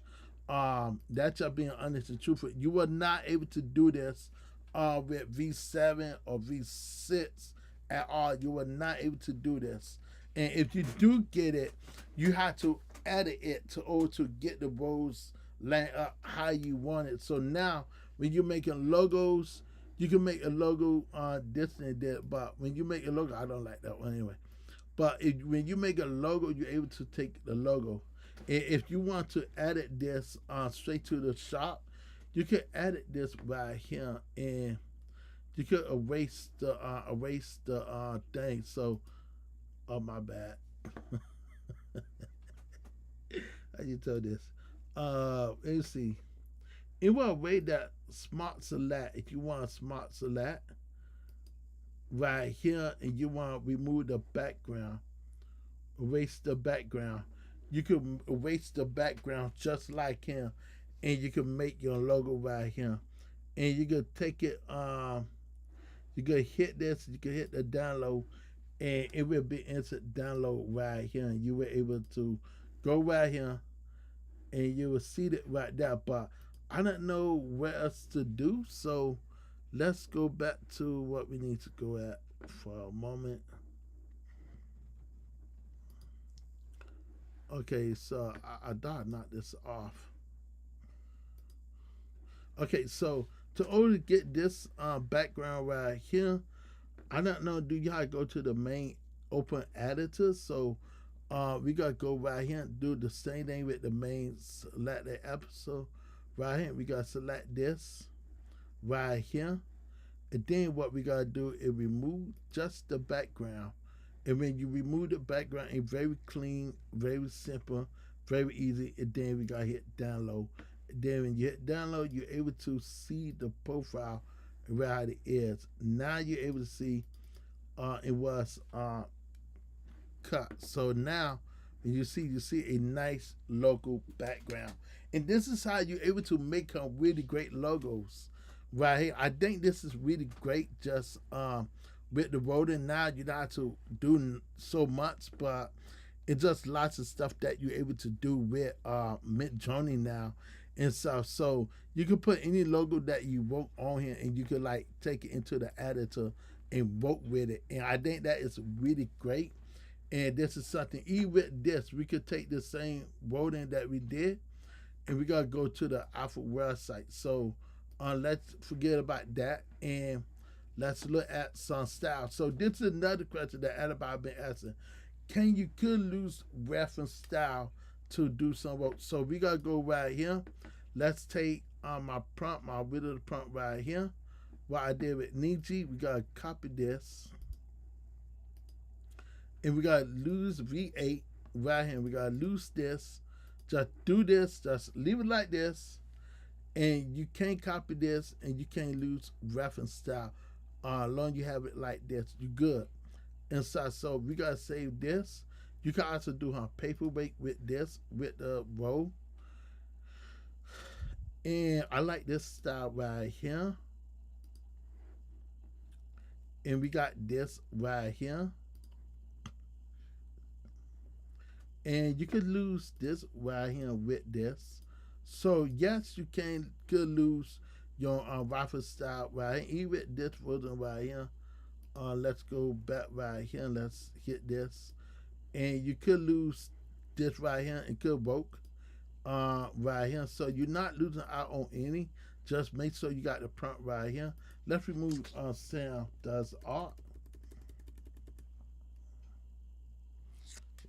That's just being honest and truthful. You were not able to do this with V7 or V6 at all. You were not able to do this. And if you do get it, you have to edit it to get the rows line up how you want it. So now when you're making logos, you can make a logo this and that. But when you make a logo, I don't like that one anyway. But when you make a logo, you're able to take the logo. And if you want to edit this straight to the shop, you can edit this right here, and you could erase the thing. So, oh my bad. How you tell this? Let me see. It will rate that smart select if you want a smart select right here, and you want to remove the background erase the background. You can erase the background just like him, and you can make your logo right here. And you can take it. You can hit this. You can hit the download, and it will be instant download right here. And you were able to go right here, and you will see it right there. But I don't know what else to do, so let's go back to what we need to go at for a moment. Okay, so I thought knock this off. Okay, so to order to get this background right here, I don't know. Do y'all go to the main open editor? So we gotta go right here and do the same thing with the main select the episode right here. We gotta select this right here, and then what we gotta do is remove just the background. And when you remove the background, it's very clean, very simple, very easy. And then we gotta hit download. And then when you hit download, you're able to see the profile right it is. Now you're able to see it was cut. So now you see a nice logo background. And this is how you're able to make some really great logos right here. I think this is really great just with the rodent. Now you don't have to do so much, but it's just lots of stuff that you're able to do with Midjorney now and stuff. So you can put any logo that you wrote on here, and you can like take it into the editor and work with it. And I think that is really great. And this is something, even with this, we could take the same wording that we did, and we gotta go to the Apha website. So let's forget about that, and let's look at some style. So this is another question that everybody been asking. Can you could lose reference style to do some work? So we gotta go right here. Let's take my prompt, my rid of the prompt right here. What I did with Niji, we gotta copy this, and we gotta lose V8 right here. We gotta lose this. Just do this. Just leave it like this, and you can't copy this, and you can't lose reference style. As long as you have it like this, you good. And so we gotta save this. You can also do a paperweight with this with the row. And I like this style right here. And we got this right here. And you could lose this right here with this. So yes, you could lose your rifle style right here. Even with this version right here. Let's go back right here. Let's hit this. And you could lose this right here and could work right here. So you're not losing out on any. Just make sure you got the prompt right here. Let's remove Sam does art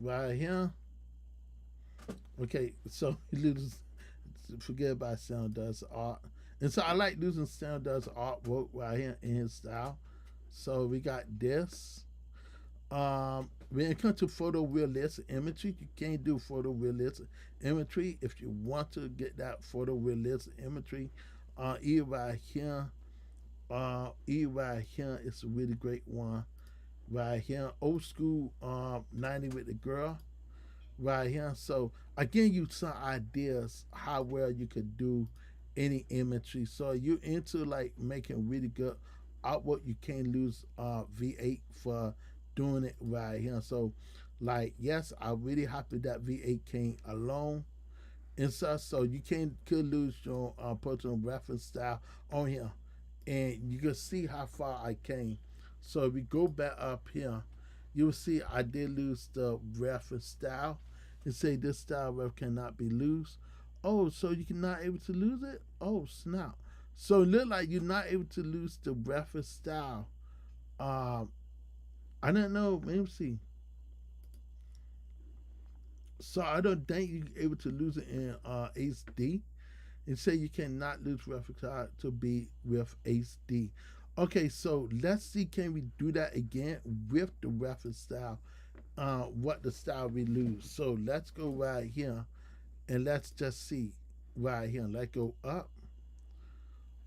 right here. Okay, so you lose. Forget about Sam does art. And so I like losing Sam does artwork right here in his style. So we got this. When it comes to photorealistic imagery, you can't do photorealistic imagery. If you want to get that photorealistic imagery, E right here, E right here is a really great one. Right here, old school 90 with the girl. Right here. So again, you some ideas how well you could do any imagery. So you into like making really good artwork. You can't lose V8 for doing it right here. So like yes, I'm really happy that V8 came along and such. So you can could lose your personal reference style on here, and you can see how far I came. So if we go back up here, you will see I did lose the reference style. And say this style ref cannot be loose. Oh, so you cannot able to lose it? Oh snap! So it look like you're not able to lose the reference style. Um, I don't know. Let me see. So I don't think you're able to lose it in HD. And say you cannot lose reference style to be with HD. Okay, so let's see. Can we do that again with the reference style? What the style we lose. So let's go right here and let's just see right here. Let's go up.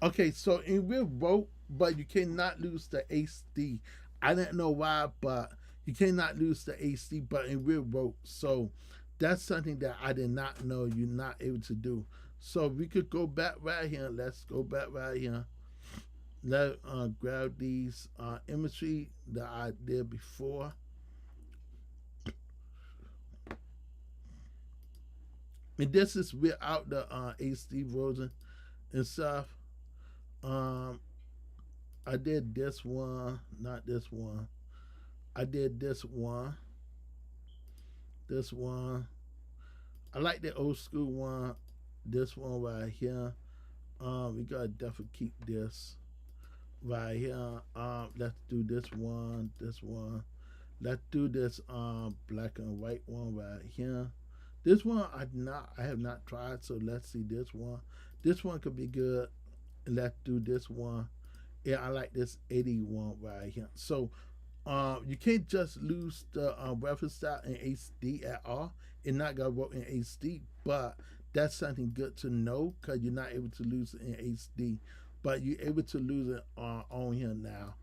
Okay, so in with rope, but you cannot lose the HD. I don't know why, but You cannot lose the AC button with rope. So that's something that I did not know you're not able to do. So we could go back right here. Let's go back right here. Let grab these imagery that I did before. And this is without the HD version and stuff. Um, I did this one, not this one. I did this one. This one. I like the old school one. This one right here. We gotta definitely keep this right here. Let's do this one. This one. Let's do this black and white one right here. This one I have not tried, so let's see this one. This one could be good. Let's do this one. Yeah, I like this 81 right here. So you can't just lose the reference style in HD at all. It's not gonna work in HD, but that's something good to know because you're not able to lose it in HD, but you're able to lose it on here now.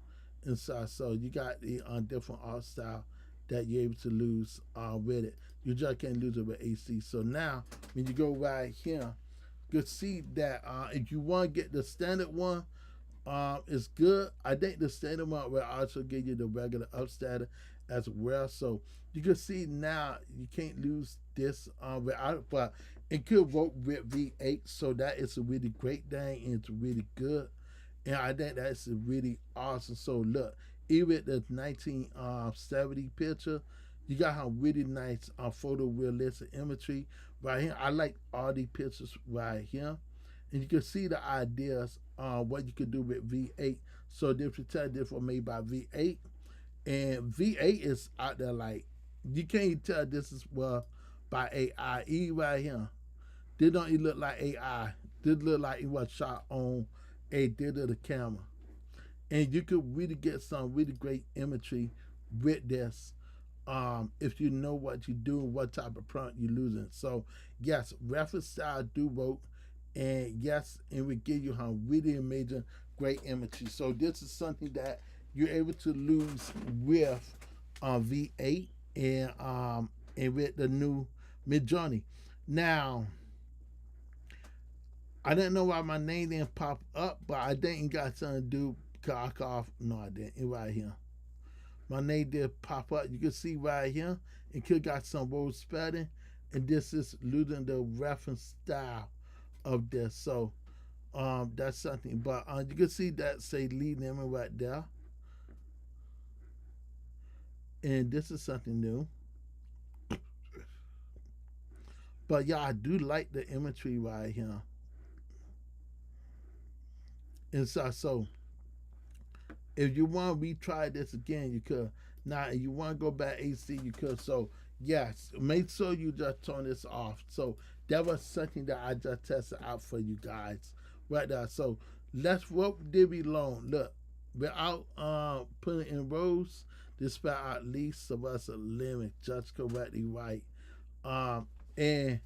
And so you got the different art style that you're able to lose with it. You just can't lose it with HD. So now when you go right here, you can see that if you want to get the standard one, it's good. I think the standard one will also give you the regular upstander as well. So you can see now you can't lose this without it, but it could work with V8. So that is a really great thing and it's really good. And I think that's really awesome. So look, even the 1970 picture, you got how really nice photorealistic imagery right here. I like all the pictures right here. And you can see the ideas what you could do with V8. So this were made by V8. And V8 is out there like, you can't tell this is by AI. Right here. This don't even look like AI. This look like it was shot on a digital camera. And you could really get some really great imagery with this if you know what you do, what type of prompt you're using. So yes, reference style do work, and yes, it will give you some really amazing, great imagery. So this is something that you're able to lose with V8 and with the new Midjorney. Now, I didn't know why my name didn't pop up, but I think it got something to do. No, I didn't. It right here. My name did pop up. You can see right here. It could got some word spelling, and this is losing the reference style of this. So that's something. But you can see that say lead name right there, and this is something new. But yeah, I do like the imagery right here. And so if you want to retry this again, you could. Now, if you want to go back AC, you could. So, yes, make sure you just turn this off. So, that was something that I just tested out for you guys right there. So, what did we learn? Look, without putting in rows, this spell out least of us a limit, just correctly right. And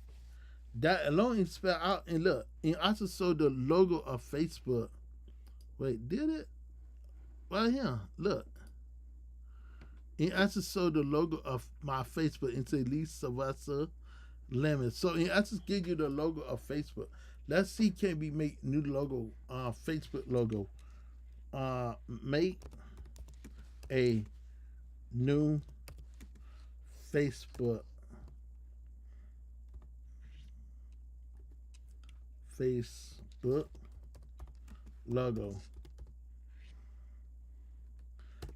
that alone is spelled out. And look, and also saw the logo of Facebook. Wait, did it? Right here, look. It actually showed the logo of my Facebook and say Lee Sylvester Lemon. So it actually give you the logo of Facebook. Let's see, can we make new logo, Facebook logo. Make a new Facebook logo.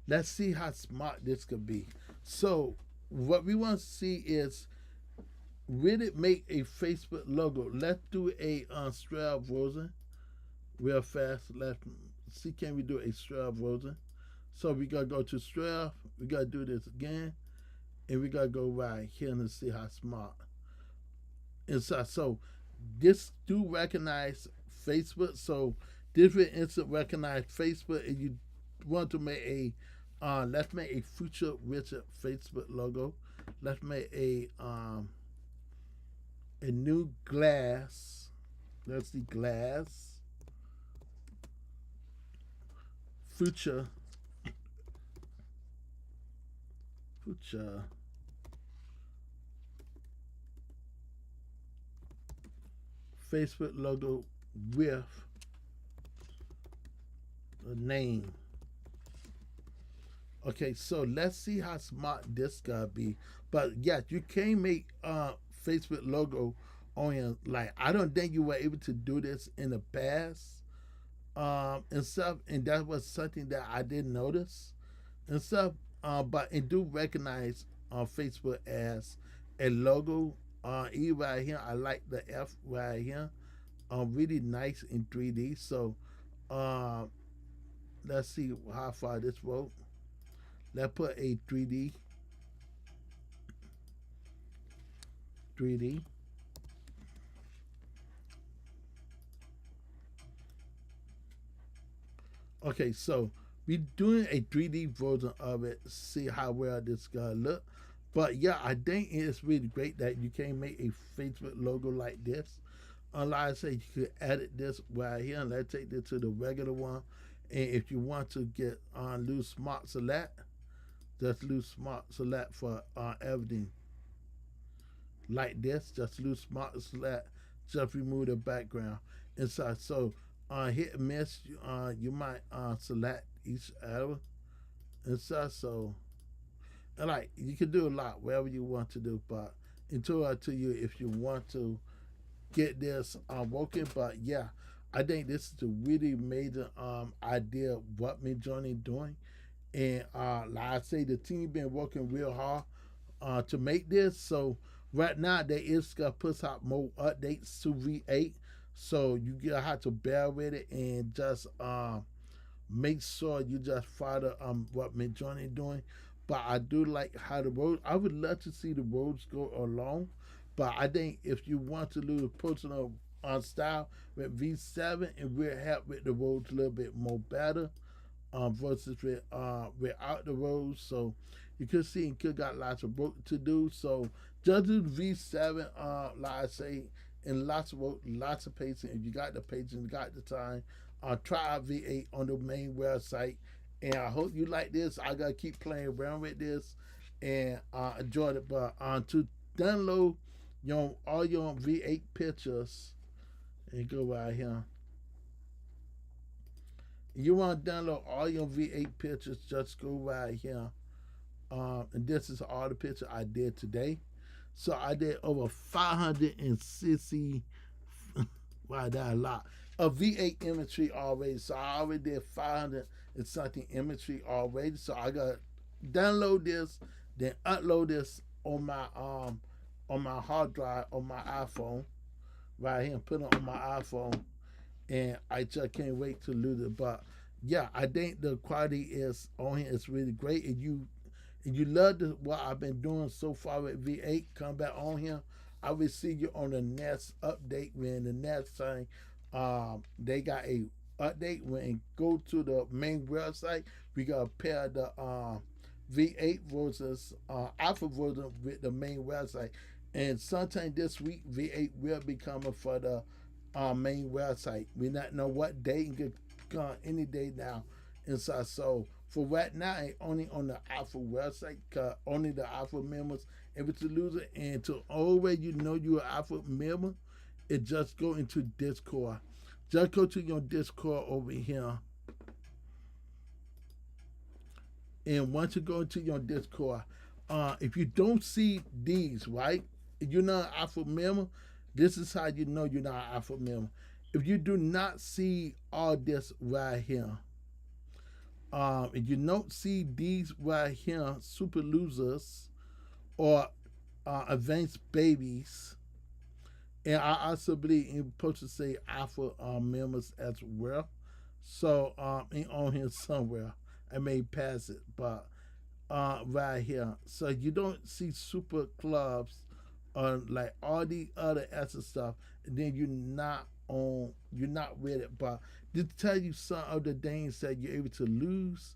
Let's see how smart this could be. So what we want to see is really make a Facebook logo. Let's do a Strap version real fast. Let's see, can we do a Strap version. So we gotta go to Strap. We gotta do this again, and we gotta go right here and see how smart. And so this do recognize Facebook. So this will instant recognize Facebook, and you want to make a let's make a future Richard Facebook logo. Let's make a new glass. Let's see, glass future put your Facebook logo with a name. Okay, so let's see how smart this gotta be. But yes, you can make Facebook logo on your, like, I don't think you were able to do this in the past and stuff, and that was something that I didn't notice and stuff. But it do recognize Facebook as a logo. E right here, I like the F right here. Really nice in 3D. So uh, let's see how far this wrote. Let's put a 3D. Okay, so we doing a 3D version of it. See how well this gonna look. But yeah, I think it's really great that you can make a Facebook logo like this. Like I say, you could edit this right here, and let's take this to the regular one. And if you want to get on loose smart select, just loose smart select for everything like this. Just loose smart select, just remove the background inside. So hit and miss, you might select each arrow inside. So and like you can do a lot wherever you want to do, but it's all up to you if you want to get this working. But yeah, I think this is a really major idea of what Midjorney doing. And like I say, the team been working real hard to make this. So right now they is gonna put out more updates to V8. So you gonna have to bear with it and just make sure you just follow what Midjorney doing. But I do like how the roads. I would love to see the roads go along. But I think if you want to lose personal style with V7, it will help with the roads a little bit more better versus without the roads. So you could see and could got lots of work to do. So just do V7, like I say, and lots of work, lots of patience. If you got the patience, you got the time, try out V8 on the main website. And I hope you like this. I gotta keep playing around with this and enjoy it. But to download all your V8 pictures and go right here. You want to download all your V8 pictures, just go right here. And this is all the pictures I did today. So I did over 560, wow, that's a lot, of V8 imagery already. So I already did 500 and something imagery already. So I got to download this, then upload this on my hard drive on my iPhone right here and put it on my iPhone, and I just can't wait to lose it. But yeah, I think the quality is on here. It's really great. And you love what I've been doing so far with V8, come back on here. I will see you on the next update when the next time they got a update. When go to the main website, we gotta pair the V8 versus Alpha version with the main website. And sometime this week, V8 will be coming for the main website. We not know what day, and could come any day now inside. So for right now, it only on the Alpha website, cause only the Alpha members able to lose it. And to always you know you're an Alpha member, it just go into Discord. Just go to your Discord over here. And once you go into your Discord, if you don't see these, right, if you're not an Alpha member, this is how you know you're not an Alpha member. If you do not see all this right here, if you don't see these right here, super losers or advanced babies, and I also believe you're supposed to say Alpha members as well. So on here somewhere, I may pass it, but right here. So you don't see super clubs on like all the other extra stuff, and then you're not with it. But to tell you some of the things that you're able to lose,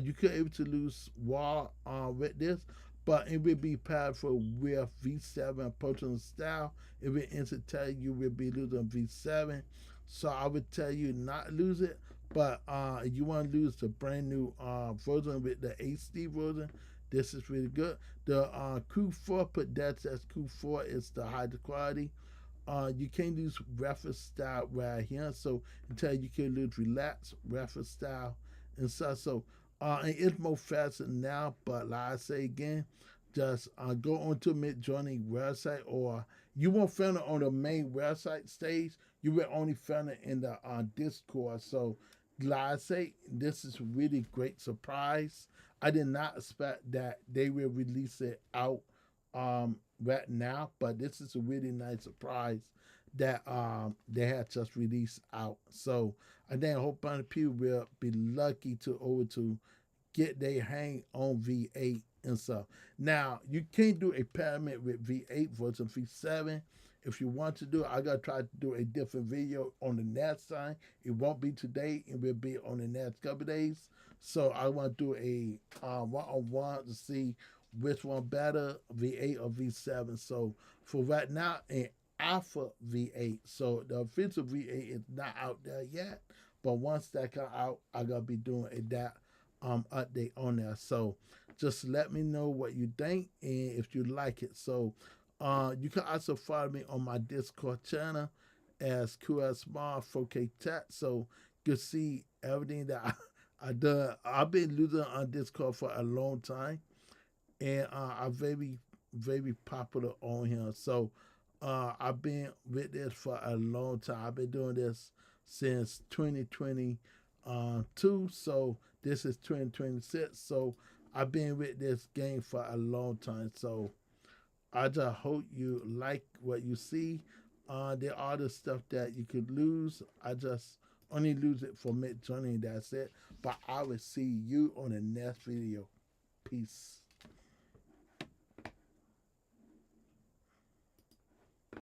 you could able to lose while with this, but it will be powerful with V7 personal style. It will instant tell you will be losing V7. So I would tell you not lose it. But you want to lose the brand new version with the HD version, This is really good. The Q4, put that as Q4, is the high quality. You can use reference style right here. So until you can use relax reference style and stuff. So and it's more faster now, but like I say again, just go onto Midjorney website, or you won't find it on the main website stage. You will only find it in the Discord. So like I say, this is a really great surprise. I did not expect that they will release it out right now, but this is a really nice surprise that they had just released out. So I think a whole bunch of people will be lucky to get their hang on V8 and stuff. Now you can't do a pyramid with V8 versus V7. If you want to do it, I gotta try to do a different video on the next time. It won't be today, it will be on the next couple days. So I want to do a one-on-one to see which one better, V8 or V7. So for right now, an Apha V8. So the official V8 is not out there yet, but once that comes out, I gotta be doing that update on there. So just let me know what you think and if you like it. So you can also follow me on my Discord channel as QS Small 4K Tech. So you can see everything that I done. I've been losing on Discord for a long time, and I'm very popular on here. So I've been with this for a long time. I've been doing this since 2022. So this is 2026. So I've been with this game for a long time. So I just hope you like what you see. There are other stuff that you could lose. I just only lose it for Midjorney. That's it. But I will see you on the next video. Peace.